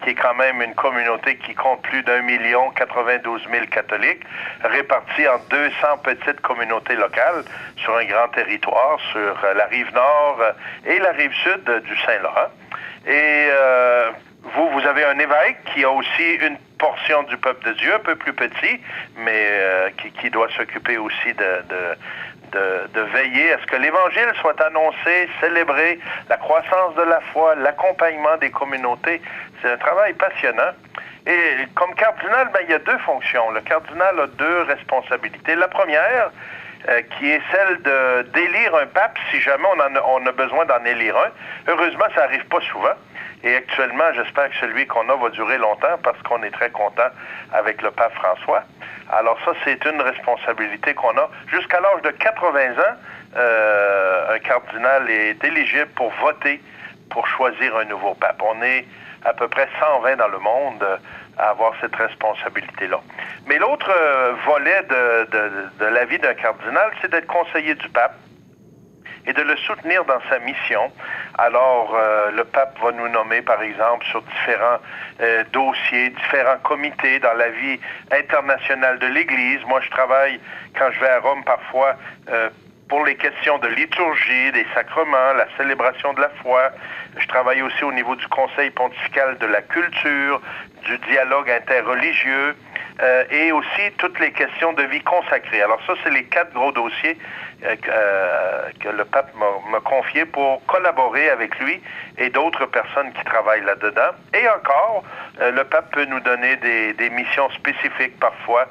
qui est quand même une communauté qui compte plus d'1 92 000 catholiques, répartis en 200 petites communautés locales sur un grand territoire, sur la rive nord et la rive sud du Saint-Laurent. Et vous avez un évêque qui a aussi une portion du peuple de Dieu, un peu plus petit, mais qui doit s'occuper aussi de veiller à ce que l'Évangile soit annoncé, célébré, la croissance de la foi, l'accompagnement des communautés. C'est un travail passionnant. Et comme cardinal, il y a 2 fonctions. Le cardinal a 2 responsabilités. La première, qui est celle d'élire un pape si jamais on a besoin d'en élire un. Heureusement, ça n'arrive pas souvent. Et actuellement, j'espère que celui qu'on a va durer longtemps parce qu'on est très content avec le pape François. Alors ça, c'est une responsabilité qu'on a. Jusqu'à l'âge de 80 ans, un cardinal est éligible pour voter pour choisir un nouveau pape. On est à peu près 120 dans le monde à avoir cette responsabilité-là. Mais l'autre volet de la vie d'un cardinal, c'est d'être conseiller du pape et de le soutenir dans sa mission. Alors, le pape va nous nommer, par exemple, sur différents dossiers, différents comités dans la vie internationale de l'Église. Moi, je travaille, quand je vais à Rome, parfois, pour les questions de liturgie, des sacrements, la célébration de la foi. Je travaille aussi au niveau du Conseil pontifical de la culture, du dialogue interreligieux et aussi toutes les questions de vie consacrée. Alors ça, c'est les 4 gros dossiers que le pape m'a confié pour collaborer avec lui et d'autres personnes qui travaillent là-dedans. Et encore, le pape peut nous donner des missions spécifiques parfois,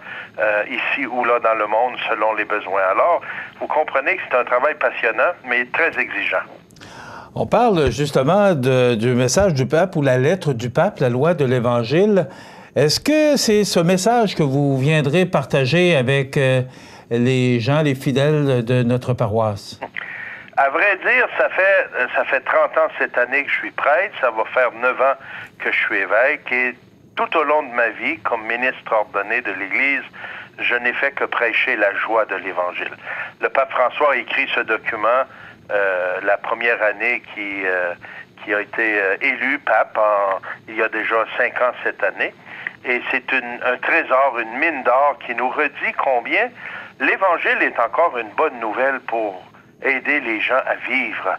ici ou là dans le monde, selon les besoins. Alors, vous comprenez que c'est un travail passionnant, mais très exigeant. On parle justement du message du pape ou la lettre du pape, la loi de l'Évangile. Est-ce que c'est ce message que vous viendrez partager avec les gens, les fidèles de notre paroisse? À vrai dire, ça fait 30 ans cette année que je suis prêtre. Ça va faire 9 ans que je suis évêque. Et tout au long de ma vie, comme ministre ordonné de l'Église, je n'ai fait que prêcher la joie de l'Évangile. Le pape François a écrit ce document la première année qui a été élu pape il y a déjà 5 ans cette année. Et c'est un trésor, une mine d'or qui nous redit combien l'Évangile est encore une bonne nouvelle pour aider les gens à vivre.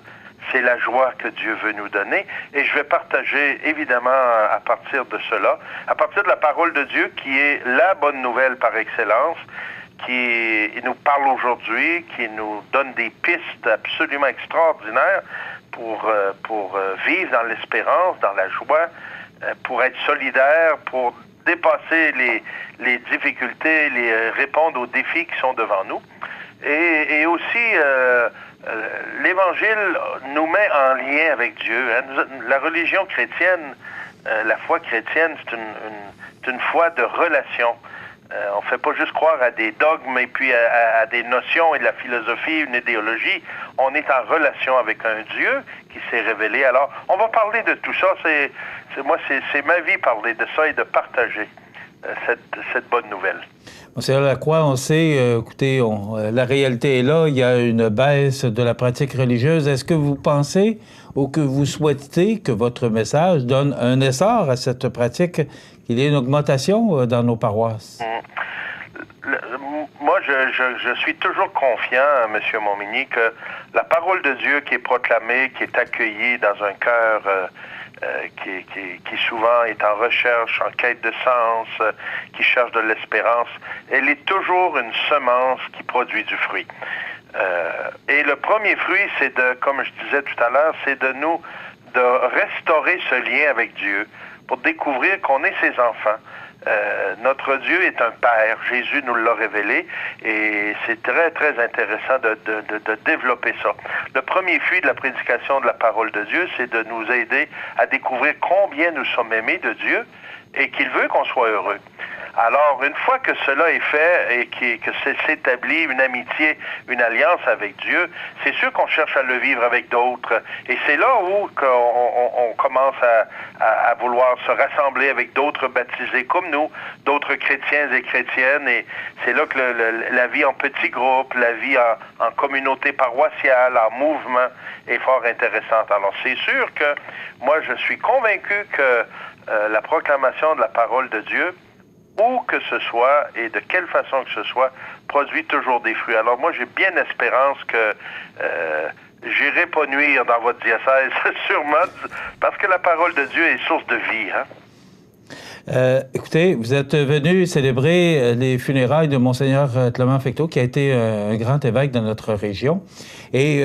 C'est la joie que Dieu veut nous donner. Et je vais partager, évidemment, à partir de cela, à partir de la parole de Dieu, qui est la bonne nouvelle par excellence, qui nous parle aujourd'hui, qui nous donne des pistes absolument extraordinaires pour vivre dans l'espérance, dans la joie, pour être solidaire, pour dépasser les difficultés, répondre aux défis qui sont devant nous. Et aussi, l'Évangile nous met en lien avec Dieu. La religion chrétienne, la foi chrétienne, c'est une foi de relation. On ne fait pas juste croire à des dogmes et puis à des notions et de la philosophie, une idéologie. On est en relation avec un Dieu qui s'est révélé. Alors, on va parler de tout ça. C'est ma vie parler de ça et de partager cette bonne nouvelle. Monseigneur Lacroix, on sait, écoutez, la réalité est là, il y a une baisse de la pratique religieuse. Est-ce que vous pensez ou que vous souhaitez que votre message donne un essor à cette pratique, qu'il y ait une augmentation dans nos paroisses? Moi, je suis toujours confiant, M. Montmigny, que la parole de Dieu qui est proclamée, qui est accueillie dans un cœur qui souvent est en recherche, en quête de sens, qui cherche de l'espérance, elle est toujours une semence qui produit du fruit. Et le premier fruit, c'est comme je disais tout à l'heure, c'est de nous de restaurer ce lien avec Dieu, pour découvrir qu'on est ses enfants. Notre Dieu est un Père. Jésus nous l'a révélé et c'est très, très intéressant de développer ça. Le premier fruit de la prédication de la parole de Dieu, c'est de nous aider à découvrir combien nous sommes aimés de Dieu et qu'il veut qu'on soit heureux. Alors, une fois que cela est fait et que s'établit une amitié, une alliance avec Dieu, c'est sûr qu'on cherche à le vivre avec d'autres. Et c'est là où on commence à vouloir se rassembler avec d'autres baptisés comme nous, d'autres chrétiens et chrétiennes. Et c'est là que la vie en petits groupes, la vie en communauté paroissiale, en mouvement est fort intéressante. Alors, c'est sûr que moi, je suis convaincu que la proclamation de la parole de Dieu, où que ce soit et de quelle façon que ce soit, produit toujours des fruits. Alors moi, j'ai bien espérance que j'irai pas nuire dans votre diocèse, sûrement, parce que la parole de Dieu est source de vie. Écoutez, vous êtes venu célébrer les funérailles de Monseigneur Clément Fecteau, qui a été un grand évêque de notre région. Et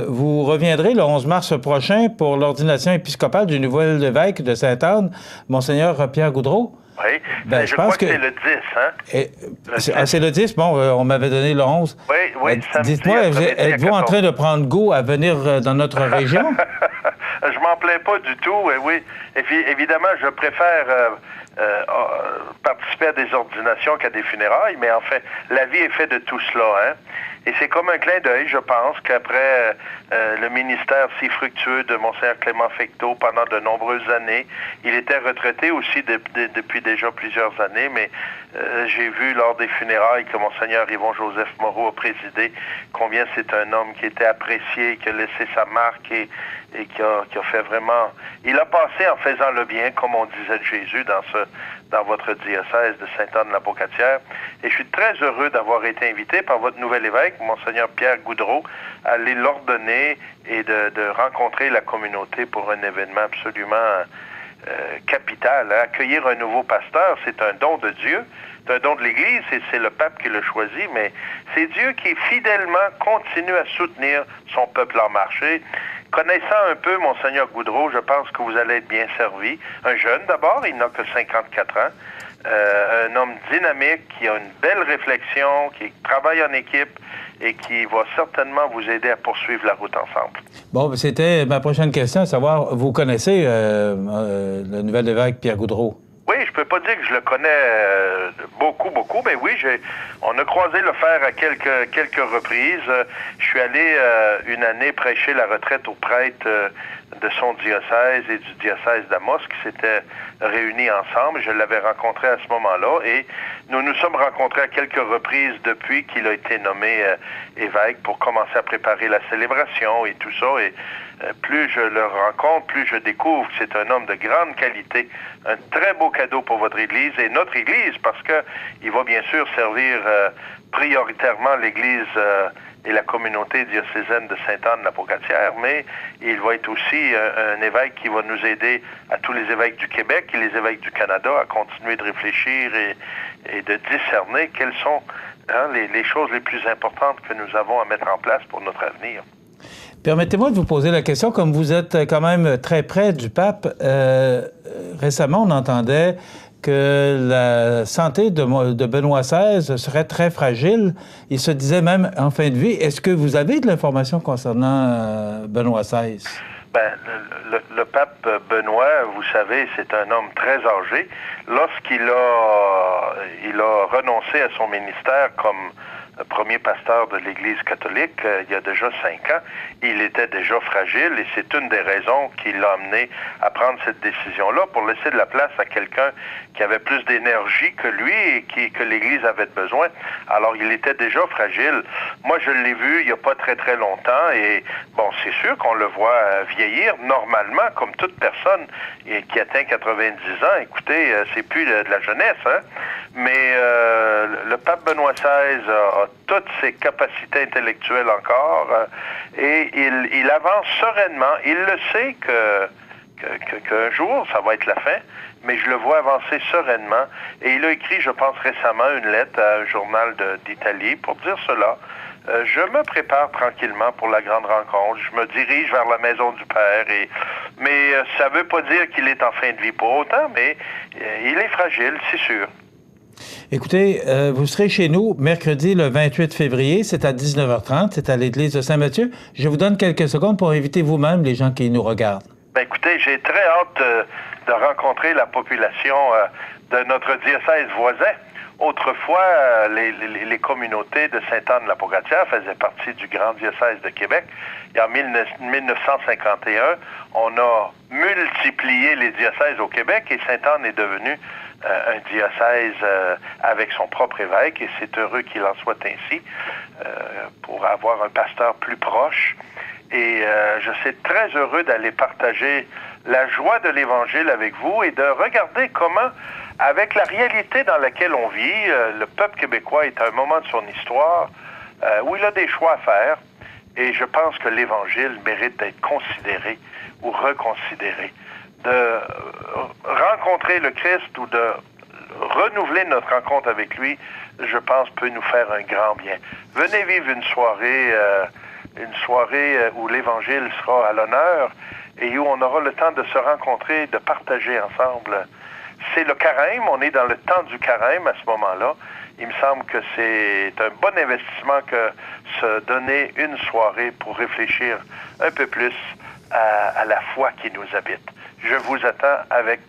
vous reviendrez le 11 mars prochain pour l'ordination épiscopale du nouvel évêque de Sainte-Anne, Monseigneur Pierre Goudreau. Oui, je pense que c'est le 10, hein? C'est le 10, bon, on m'avait donné le 11. Oui, dites-moi, êtes-vous en train de prendre goût à venir dans notre région? Je m'en plains pas du tout, oui. Et puis, évidemment, je préfère participer à des ordinations qu'à des funérailles, mais en fait, la vie est faite de tout cela, hein? Et c'est comme un clin d'œil, je pense, qu'après le ministère si fructueux de Monseigneur Clément Fecteau pendant de nombreuses années, il était retraité aussi depuis déjà plusieurs années, mais j'ai vu lors des funérailles que Monseigneur Yvon-Joseph Moreau a présidé combien c'est un homme qui était apprécié, qui a laissé sa marque et qui a fait vraiment... Il a passé en faisant le bien, comme on disait de Jésus dans votre diocèse de Sainte-Anne-la-Pocatière. Et je suis très heureux d'avoir été invité par votre nouvel évêque, Monseigneur Pierre Goudreau, à aller l'ordonner et de rencontrer la communauté pour un événement absolument capital. Hein. Accueillir un nouveau pasteur, c'est un don de Dieu, c'est un don de l'Église, et c'est le pape qui le choisit, mais c'est Dieu qui fidèlement continue à soutenir son peuple en marche. Et connaissant un peu Monseigneur Goudreau, je pense que vous allez être bien servi. Un jeune d'abord, il n'a que 54 ans, un homme dynamique, qui a une belle réflexion, qui travaille en équipe et qui va certainement vous aider à poursuivre la route ensemble. Bon, c'était ma prochaine question, à savoir, vous connaissez le nouvel évêque Pierre Goudreau? Oui, je peux pas dire que je le connais beaucoup, mais oui, on a croisé le fer à quelques reprises. Je suis allé une année prêcher la retraite aux prêtres de son diocèse et du diocèse d'Amos qui s'étaient réunis ensemble. Je l'avais rencontré à ce moment-là et nous nous sommes rencontrés à quelques reprises depuis qu'il a été nommé évêque pour commencer à préparer la célébration et tout ça. Et plus je le rencontre, plus je découvre que c'est un homme de grande qualité, un très beau cadeau pour votre Église et notre Église, parce que il va bien sûr servir prioritairement l'Église et la communauté diocésaine de Sainte-Anne-la-Pocatière, mais il va être aussi un évêque qui va nous aider à tous les évêques du Québec et les évêques du Canada à continuer de réfléchir et de discerner quelles sont les choses les plus importantes que nous avons à mettre en place pour notre avenir. Permettez-moi de vous poser la question, comme vous êtes quand même très près du pape, récemment on entendait que la santé de Benoît XVI serait très fragile. Il se disait même en fin de vie. Est-ce que vous avez de l'information concernant Benoît XVI? Ben, le pape Benoît, vous savez, c'est un homme très âgé. Lorsqu'il a renoncé à son ministère comme premier pasteur de l'Église catholique, il y a déjà 5 ans, il était déjà fragile et c'est une des raisons qui l'a amené à prendre cette décision-là pour laisser de la place à quelqu'un qui avait plus d'énergie que lui et que l'Église avait besoin. Alors, il était déjà fragile. Moi, je l'ai vu il n'y a pas très, très longtemps et bon, c'est sûr qu'on le voit vieillir normalement, comme toute personne qui atteint 90 ans. Écoutez, c'est plus de la jeunesse, hein? Mais le pape Benoît XVI a toutes ses capacités intellectuelles encore et il avance sereinement. Il le sait qu'un jour, ça va être la fin, mais je le vois avancer sereinement. Et il a écrit, je pense récemment, une lettre à un journal d'Italie pour dire cela, je me prépare tranquillement pour la grande rencontre. Je me dirige vers la maison du Père. Mais ça ne veut pas dire qu'il est en fin de vie pour autant, mais il est fragile, c'est sûr. Écoutez, vous serez chez nous mercredi le 28 février, c'est à 19h30, c'est à l'église de Saint-Mathieu. Je vous donne quelques secondes pour inviter vous-même les gens qui nous regardent. Ben écoutez, j'ai très hâte de rencontrer la population de notre diocèse voisin. Autrefois, les communautés de Sainte-Anne-de-la-Pocatière faisaient partie du grand diocèse de Québec. Et en 1951, on a multiplié les diocèses au Québec et Sainte-Anne est devenue un diocèse avec son propre évêque, et c'est heureux qu'il en soit ainsi, pour avoir un pasteur plus proche. Et je suis très heureux d'aller partager la joie de l'Évangile avec vous et de regarder comment, avec la réalité dans laquelle on vit, le peuple québécois est à un moment de son histoire où il a des choix à faire, et je pense que l'Évangile mérite d'être considéré ou reconsidéré. De rencontrer le Christ ou de renouveler notre rencontre avec lui, je pense, peut nous faire un grand bien. Venez vivre une soirée où l'Évangile sera à l'honneur et où on aura le temps de se rencontrer, de partager ensemble. C'est le carême, on est dans le temps du carême à ce moment-là. Il me semble que c'est un bon investissement que se donner une soirée pour réfléchir un peu plus à la foi qui nous habite. Je vous attends avec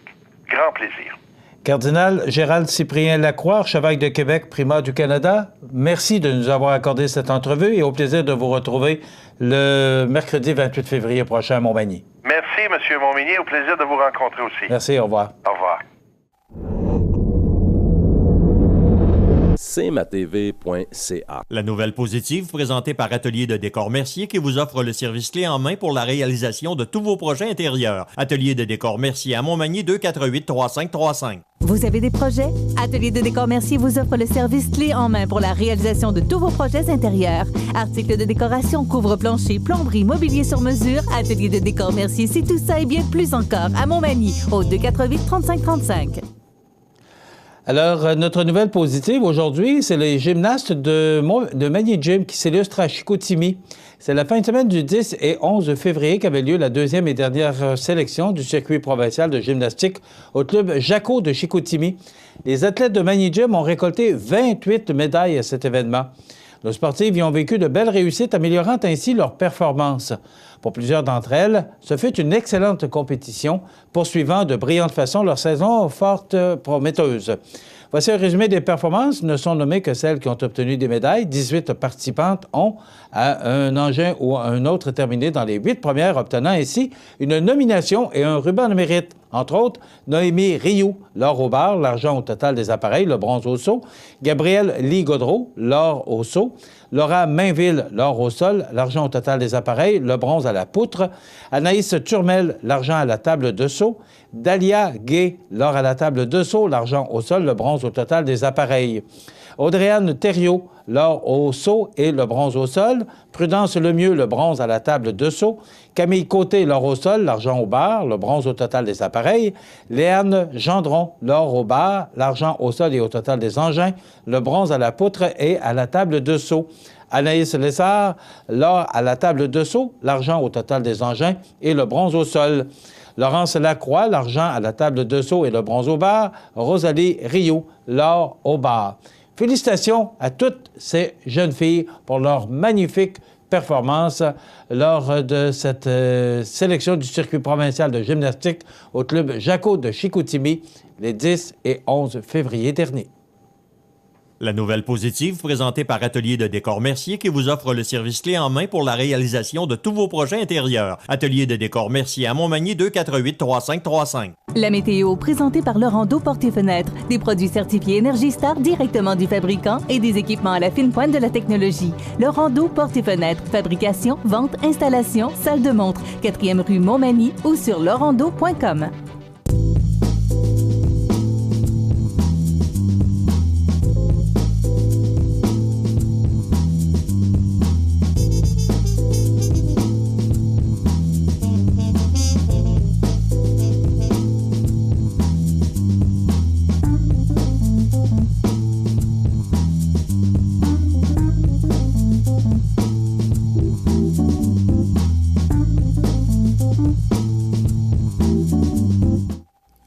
grand plaisir. Cardinal Gérald Cyprien Lacroix, archevêque de Québec, primat du Canada, merci de nous avoir accordé cette entrevue et au plaisir de vous retrouver le mercredi 28 février prochain à Montmagny. Merci, M. Montmigny. Au plaisir de vous rencontrer aussi. Merci, au revoir. Au revoir. cmatv.ca. La nouvelle positive présentée par Atelier de décor Mercier qui vous offre le service clé en main pour la réalisation de tous vos projets intérieurs. Atelier de décor Mercier à Montmagny 248-3535. Vous avez des projets? Atelier de décor Mercier vous offre le service clé en main pour la réalisation de tous vos projets intérieurs. Articles de décoration, couvre-plancher, plomberie, mobilier sur mesure. Atelier de décor Mercier, c'est tout ça et bien plus encore à Montmagny au 248-3535. Alors, notre nouvelle positive aujourd'hui, c'est les gymnastes de Magny Gym qui s'illustrent à Chicoutimi. C'est la fin de semaine du 10 et 11 février qu'avait lieu la deuxième et dernière sélection du circuit provincial de gymnastique au club Jacot de Chicoutimi. Les athlètes de Magny Gym ont récolté 28 médailles à cet événement. Nos sportifs y ont vécu de belles réussites, améliorant ainsi leur performance. Pour plusieurs d'entre elles, ce fut une excellente compétition, poursuivant de brillante façon leur saison forte prometteuse. Voici un résumé des performances. Ne sont nommées que celles qui ont obtenu des médailles. 18 participantes ont, à un engin ou à un autre, terminé dans les 8 premières, obtenant ainsi une nomination et un ruban de mérite. Entre autres, Noémie Rioux, l'or au bar, l'argent au total des appareils, le bronze au saut. Gabrielle Lee-Gaudreau, l'or au saut. Laura Mainville, l'or au sol, l'argent au total des appareils, le bronze à la poutre. Anaïs Turmel, l'argent à la table de saut. Dalia Gay, l'or à la table de saut, l'argent au sol, le bronze au total des appareils. Audrey-Anne Thériault, l'or au saut et le bronze au sol. Prudence Lemieux, le bronze à la table de saut. Camille Côté, l'or au sol, l'argent au bar, le bronze au total des appareils. Léane Gendron, l'or au bar, l'argent au sol et au total des engins, le bronze à la poutre et à la table de saut. Anaïs Lessard, l'or à la table de saut, l'argent au total des engins et le bronze au sol. Laurence Lacroix, l'argent à la table de saut et le bronze au bar. Rosalie Rioux, l'or au bar. Félicitations à toutes ces jeunes filles pour leur magnifique performance lors de cette sélection du circuit provincial de gymnastique au club Jacot de Chicoutimi les 10 et 11 février dernier. La nouvelle positive présentée par Atelier de décor Mercier qui vous offre le service clé en main pour la réalisation de tous vos projets intérieurs. Atelier de décor Mercier à Montmagny 248-3535. La météo présentée par Laurando Portes et Fenêtres. Des produits certifiés Énergie Star directement du fabricant et des équipements à la fine pointe de la technologie. Laurando Portes et Fenêtres. Fabrication, vente, installation, salle de montre. 4e rue Montmagny ou sur laurando.com.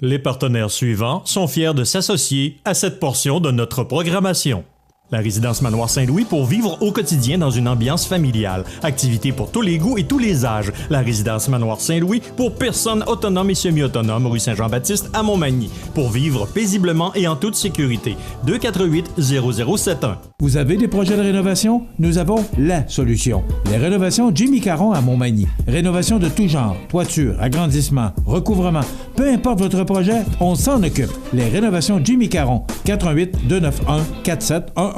Les partenaires suivants sont fiers de s'associer à cette portion de notre programmation. La résidence Manoir Saint-Louis pour vivre au quotidien dans une ambiance familiale. Activités pour tous les goûts et tous les âges. La résidence Manoir Saint-Louis pour personnes autonomes et semi-autonomes, rue Saint-Jean-Baptiste à Montmagny. Pour vivre paisiblement et en toute sécurité. 248-0071. Vous avez des projets de rénovation? Nous avons la solution. Les rénovations Jimmy Caron à Montmagny. Rénovation de tout genre. Toiture, agrandissement, recouvrement. Peu importe votre projet, on s'en occupe. Les rénovations Jimmy Caron. 88-291-4711.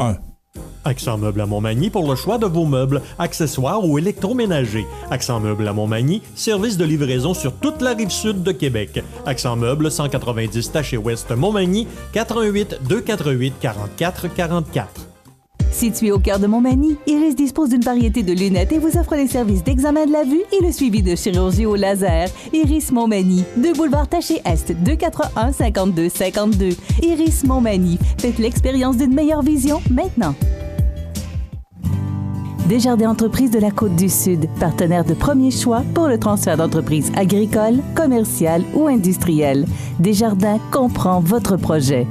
Accent Meubles à Montmagny pour le choix de vos meubles, accessoires ou électroménagers. Accent Meubles à Montmagny, service de livraison sur toute la rive sud de Québec. Accent Meubles, 190 Taché-Ouest Montmagny, 88-248-4444. Situé au cœur de Montmagny, Iris dispose d'une variété de lunettes et vous offre les services d'examen de la vue et le suivi de chirurgie au laser. Iris Montmagny, 2 boulevard Taché-Est, 241-5252. Iris Montmagny, faites l'expérience d'une meilleure vision maintenant. Desjardins Entreprises de la Côte-du-Sud, partenaire de premier choix pour le transfert d'entreprises agricoles, commerciales ou industrielles. Desjardins comprend votre projet.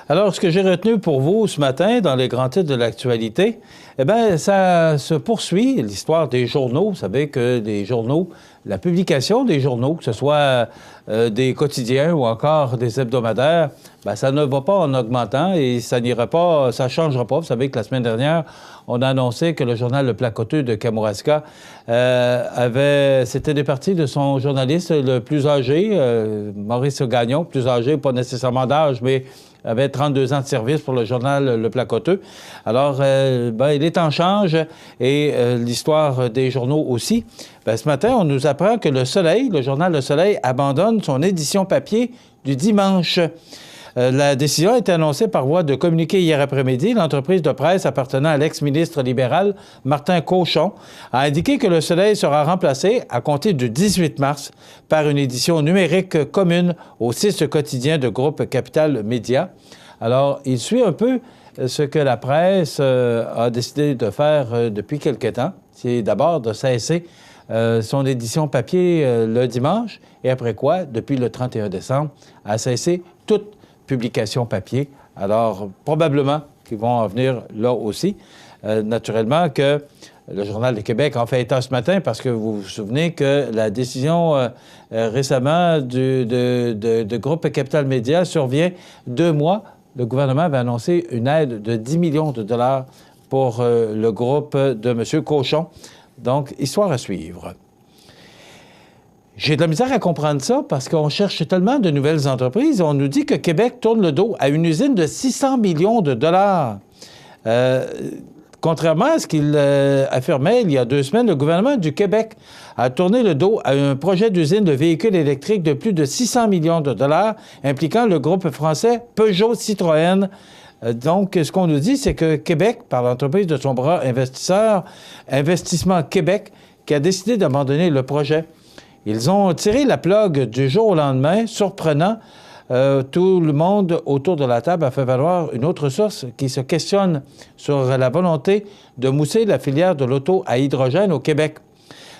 Alors, ce que j'ai retenu pour vous ce matin dans les grands titres de l'actualité, eh bien, ça se poursuit, l'histoire des journaux. Vous savez que les journaux, la publication des journaux, que ce soit des quotidiens ou encore des hebdomadaires, bien, ça ne va pas en augmentant et ça n'ira pas, ça ne changera pas. Vous savez que la semaine dernière, on a annoncé que le journal Le Placoteux de Kamouraska s'était départi de son journaliste le plus âgé, Maurice Gagnon, plus âgé, pas nécessairement d'âge, mais avait 32 ans de service pour le journal Le Placoteux. Alors, il est en charge et l'histoire des journaux aussi. Bien, ce matin, on nous apprend que Le Soleil, le journal Le Soleil, abandonne son édition papier du dimanche. La décision a été annoncée par voie de communiqué hier après-midi. L'entreprise de presse appartenant à l'ex-ministre libéral Martin Cauchon a indiqué que Le Soleil sera remplacé à compter du 18 mars par une édition numérique commune aux 6 quotidiens de groupe Capital Média. Alors, il suit un peu ce que la presse a décidé de faire depuis quelque temps. C'est d'abord de cesser son édition papier le dimanche et après quoi, depuis le 31 décembre, a cessé toute publication papier. Alors, probablement qu'ils vont en venir là aussi. Naturellement que le Journal de Québec en fait état ce matin parce que vous vous souvenez que la décision récemment de groupe Capital Média survient 2 mois. Le gouvernement avait annoncé une aide de 10 millions de dollars pour le groupe de M. Cauchon. Donc, histoire à suivre. J'ai de la misère à comprendre ça parce qu'on cherche tellement de nouvelles entreprises. On nous dit que Québec tourne le dos à une usine de 600 millions de dollars. Contrairement à ce qu'il affirmait il y a 2 semaines, le gouvernement du Québec a tourné le dos à un projet d'usine de véhicules électriques de plus de 600 millions de dollars impliquant le groupe français Peugeot-Citroën. Donc, ce qu'on nous dit, c'est que Québec, par l'entreprise de son bras investisseur, Investissement Québec, qui a décidé d'abandonner le projet. Ils ont tiré la plug du jour au lendemain, surprenant. Tout le monde autour de la table a fait valoir une autre source qui se questionne sur la volonté de mousser la filière de l'auto à hydrogène au Québec.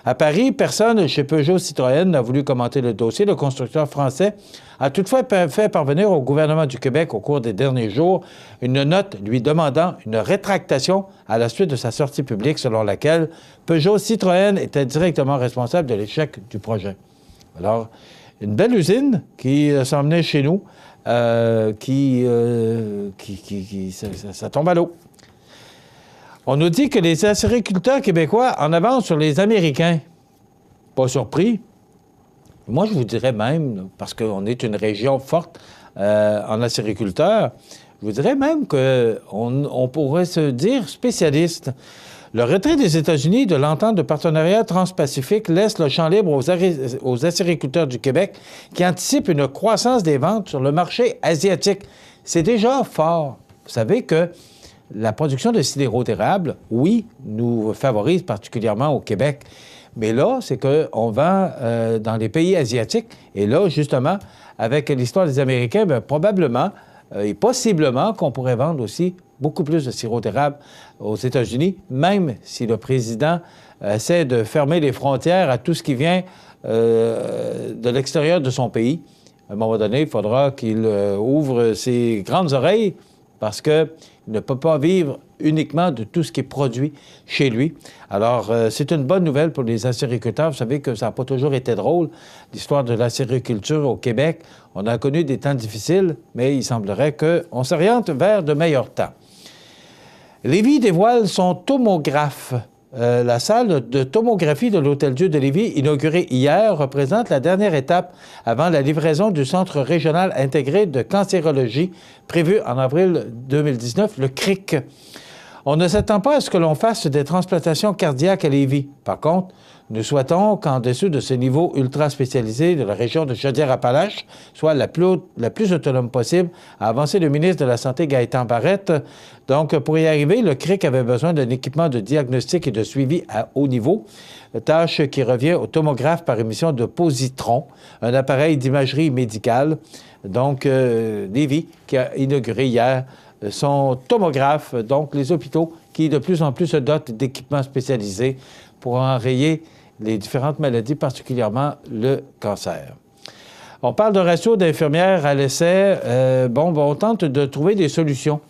À Paris, personne chez Peugeot-Citroën n'a voulu commenter le dossier. Le constructeur français a toutefois fait parvenir au gouvernement du Québec au cours des derniers jours une note lui demandant une rétractation à la suite de sa sortie publique selon laquelle Peugeot-Citroën était directement responsable de l'échec du projet. Alors, une belle usine qui s'emmenait chez nous, ça tombe à l'eau. On nous dit que les acériculteurs québécois en avancent sur les Américains. Pas surpris. Moi, je vous dirais même, parce qu'on est une région forte en acériculteurs, je vous dirais même qu'on pourrait se dire spécialiste. Le retrait des États-Unis de l'entente de partenariat transpacifique laisse le champ libre aux acériculteurs du Québec qui anticipent une croissance des ventes sur le marché asiatique. C'est déjà fort. Vous savez que la production de sirop d'érable, oui, nous favorise particulièrement au Québec. Mais là, c'est qu'on vend dans les pays asiatiques. Et là, justement, avec l'histoire des Américains, bien, probablement et possiblement qu'on pourrait vendre aussi beaucoup plus de sirop d'érable aux États-Unis, même si le président essaie de fermer les frontières à tout ce qui vient de l'extérieur de son pays. À un moment donné, il faudra qu'il ouvre ses grandes oreilles parce qu'il ne peut pas vivre uniquement de tout ce qui est produit chez lui. Alors, c'est une bonne nouvelle pour les acériculteurs. Vous savez que ça n'a pas toujours été drôle, l'histoire de l'acériculture au Québec. On a connu des temps difficiles, mais il semblerait qu'on s'oriente vers de meilleurs temps. Lévis dévoile son tomographe. La salle de tomographie de l'Hôtel-Dieu de Lévis, inaugurée hier, représente la dernière étape avant la livraison du Centre régional intégré de cancérologie prévu en avril 2019, le CRIC. On ne s'attend pas à ce que l'on fasse des transplantations cardiaques à Lévis. Par contre, nous souhaitons qu'en dessous de ce niveau ultra spécialisé de la région de Chaudière-Appalaches soit la plus autonome possible, a avancé le ministre de la Santé, Gaétan Barrette. Donc, pour y arriver, le CRIC avait besoin d'un équipement de diagnostic et de suivi à haut niveau, tâche qui revient au tomographe par émission de positron, un appareil d'imagerie médicale. Donc, Lévis, qui a inauguré hier son tomographe, donc les hôpitaux qui de plus en plus se dotent d'équipements spécialisés pour enrayer les différentes maladies, particulièrement le cancer. On parle de ratio d'infirmières à l'essai. On tente de trouver des solutions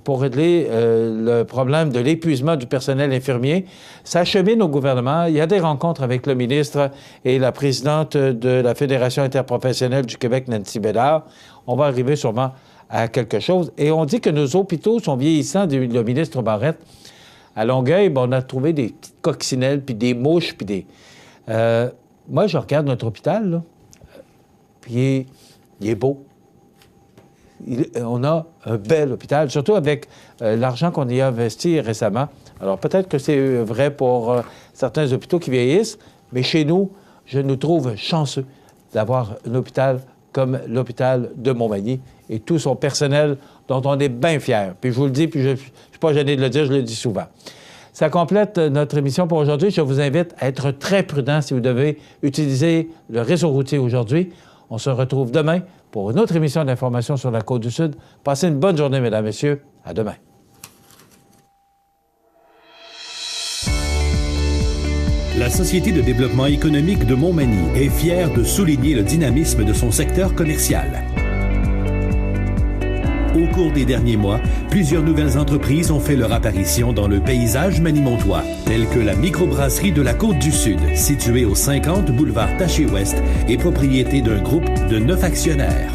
pour régler le problème de l'épuisement du personnel infirmier. Ça chemine au gouvernement. Il y a des rencontres avec le ministre et la présidente de la Fédération interprofessionnelle du Québec, Nancy Bédard. On va arriver sûrement à quelque chose. Et on dit que nos hôpitaux sont vieillissants, dit le ministre Barrette. À Longueuil, on a trouvé des petites coccinelles, puis des mouches, puis des... moi, je regarde notre hôpital, là, puis il est beau. On a un bel hôpital, surtout avec l'argent qu'on y a investi récemment. Alors, peut-être que c'est vrai pour certains hôpitaux qui vieillissent, mais chez nous, je nous trouve chanceux d'avoir un hôpital comme l'hôpital de Montmagny et tout son personnel dont on est bien fiers. Puis je vous le dis, puis je ne suis pas gêné de le dire, je le dis souvent. Ça complète notre émission pour aujourd'hui. Je vous invite à être très prudent si vous devez utiliser le réseau routier aujourd'hui. On se retrouve demain pour une autre émission d'information sur la Côte-du-Sud. Passez une bonne journée, mesdames, messieurs. À demain. La Société de développement économique de Montmagny est fière de souligner le dynamisme de son secteur commercial. Au cours des derniers mois, plusieurs nouvelles entreprises ont fait leur apparition dans le paysage manimontois, telles que la microbrasserie de la Côte-du-Sud, située au 50 boulevard Taché-Ouest et propriété d'un groupe de 9 actionnaires.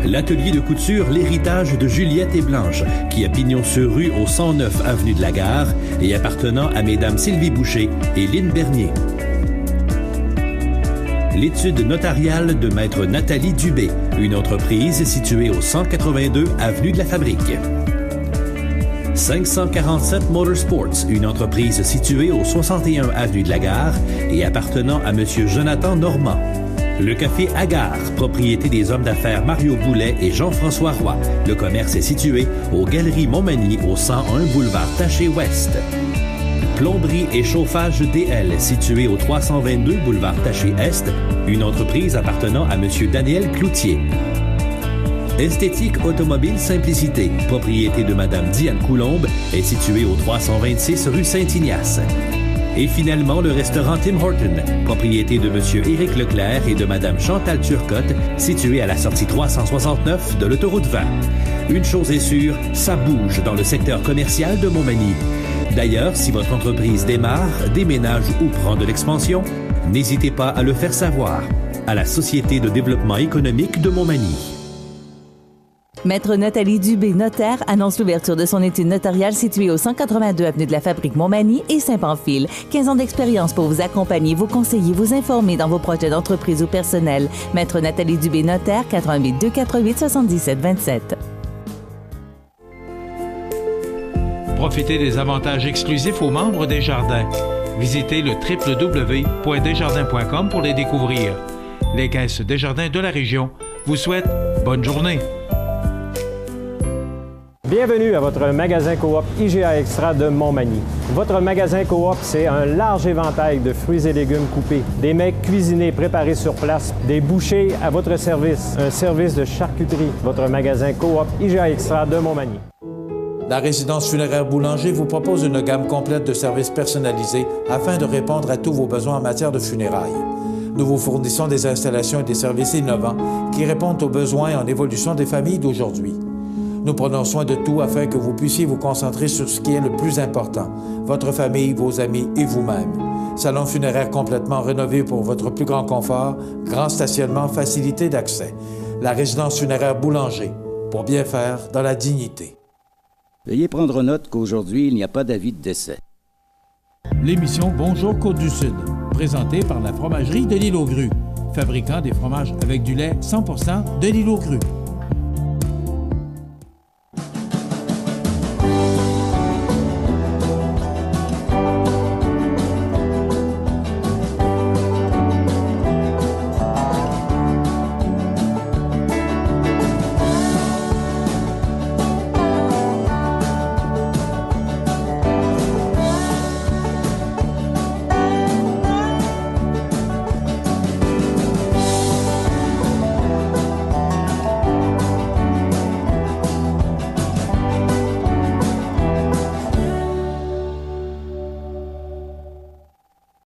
L'atelier de couture L'Héritage de Juliette et Blanche, qui a pignon sur rue au 109 avenue de la Gare et appartenant à mesdames Sylvie Boucher et Lynne Bernier. L'étude notariale de maître Nathalie Dubé, une entreprise située au 182 avenue de la Fabrique. 547 Motorsports, une entreprise située au 61 avenue de la Gare et appartenant à monsieur Jonathan Normand. Le café Agar, propriété des hommes d'affaires Mario Boulet et Jean-François Roy. Le commerce est situé aux Galeries Montmagny au 101 boulevard Taché-Ouest. Plomberie et chauffage DL, situé au 322 boulevard Taché-Est, une entreprise appartenant à M. Daniel Cloutier. Esthétique Automobile Simplicité, propriété de Mme Diane Coulombe, est située au 326 rue Saint-Ignace. Et finalement, le restaurant Tim Horton, propriété de M. Éric Leclerc et de Mme Chantal Turcotte, situé à la sortie 369 de l'autoroute 20. Une chose est sûre, ça bouge dans le secteur commercial de Montmagny. D'ailleurs, si votre entreprise démarre, déménage ou prend de l'expansion, n'hésitez pas à le faire savoir à la Société de développement économique de Montmagny. Maître Nathalie Dubé, notaire, annonce l'ouverture de son étude notariale située au 182 avenue de la Fabrique Montmagny et Saint-Pamphile. 15 ans d'expérience pour vous accompagner, vous conseiller, vous informer dans vos projets d'entreprise ou personnel. Maître Nathalie Dubé, notaire, 88 248 77 27. Profitez des avantages exclusifs aux membres des Jardins. Visitez le www.desjardins.com pour les découvrir. Les caisses Desjardins de la région vous souhaitent bonne journée. Bienvenue à votre magasin Coop IGA Extra de Montmagny. Votre magasin Coop, c'est un large éventail de fruits et légumes coupés, des mets cuisinés préparés sur place, des bouchées à votre service, un service de charcuterie. Votre magasin Coop IGA Extra de Montmagny. La résidence funéraire Boulanger vous propose une gamme complète de services personnalisés afin de répondre à tous vos besoins en matière de funérailles. Nous vous fournissons des installations et des services innovants qui répondent aux besoins en évolution des familles d'aujourd'hui. Nous prenons soin de tout afin que vous puissiez vous concentrer sur ce qui est le plus important, votre famille, vos amis et vous-même. Salon funéraire complètement rénové pour votre plus grand confort, grand stationnement, facilité d'accès. La résidence funéraire Boulanger, pour bien faire dans la dignité. Veuillez prendre note qu'aujourd'hui, il n'y a pas d'avis de décès. L'émission Bonjour Côte-du-Sud, présentée par la fromagerie de l'Île aux Grues, fabricant des fromages avec du lait 100% de l'Île aux Grues.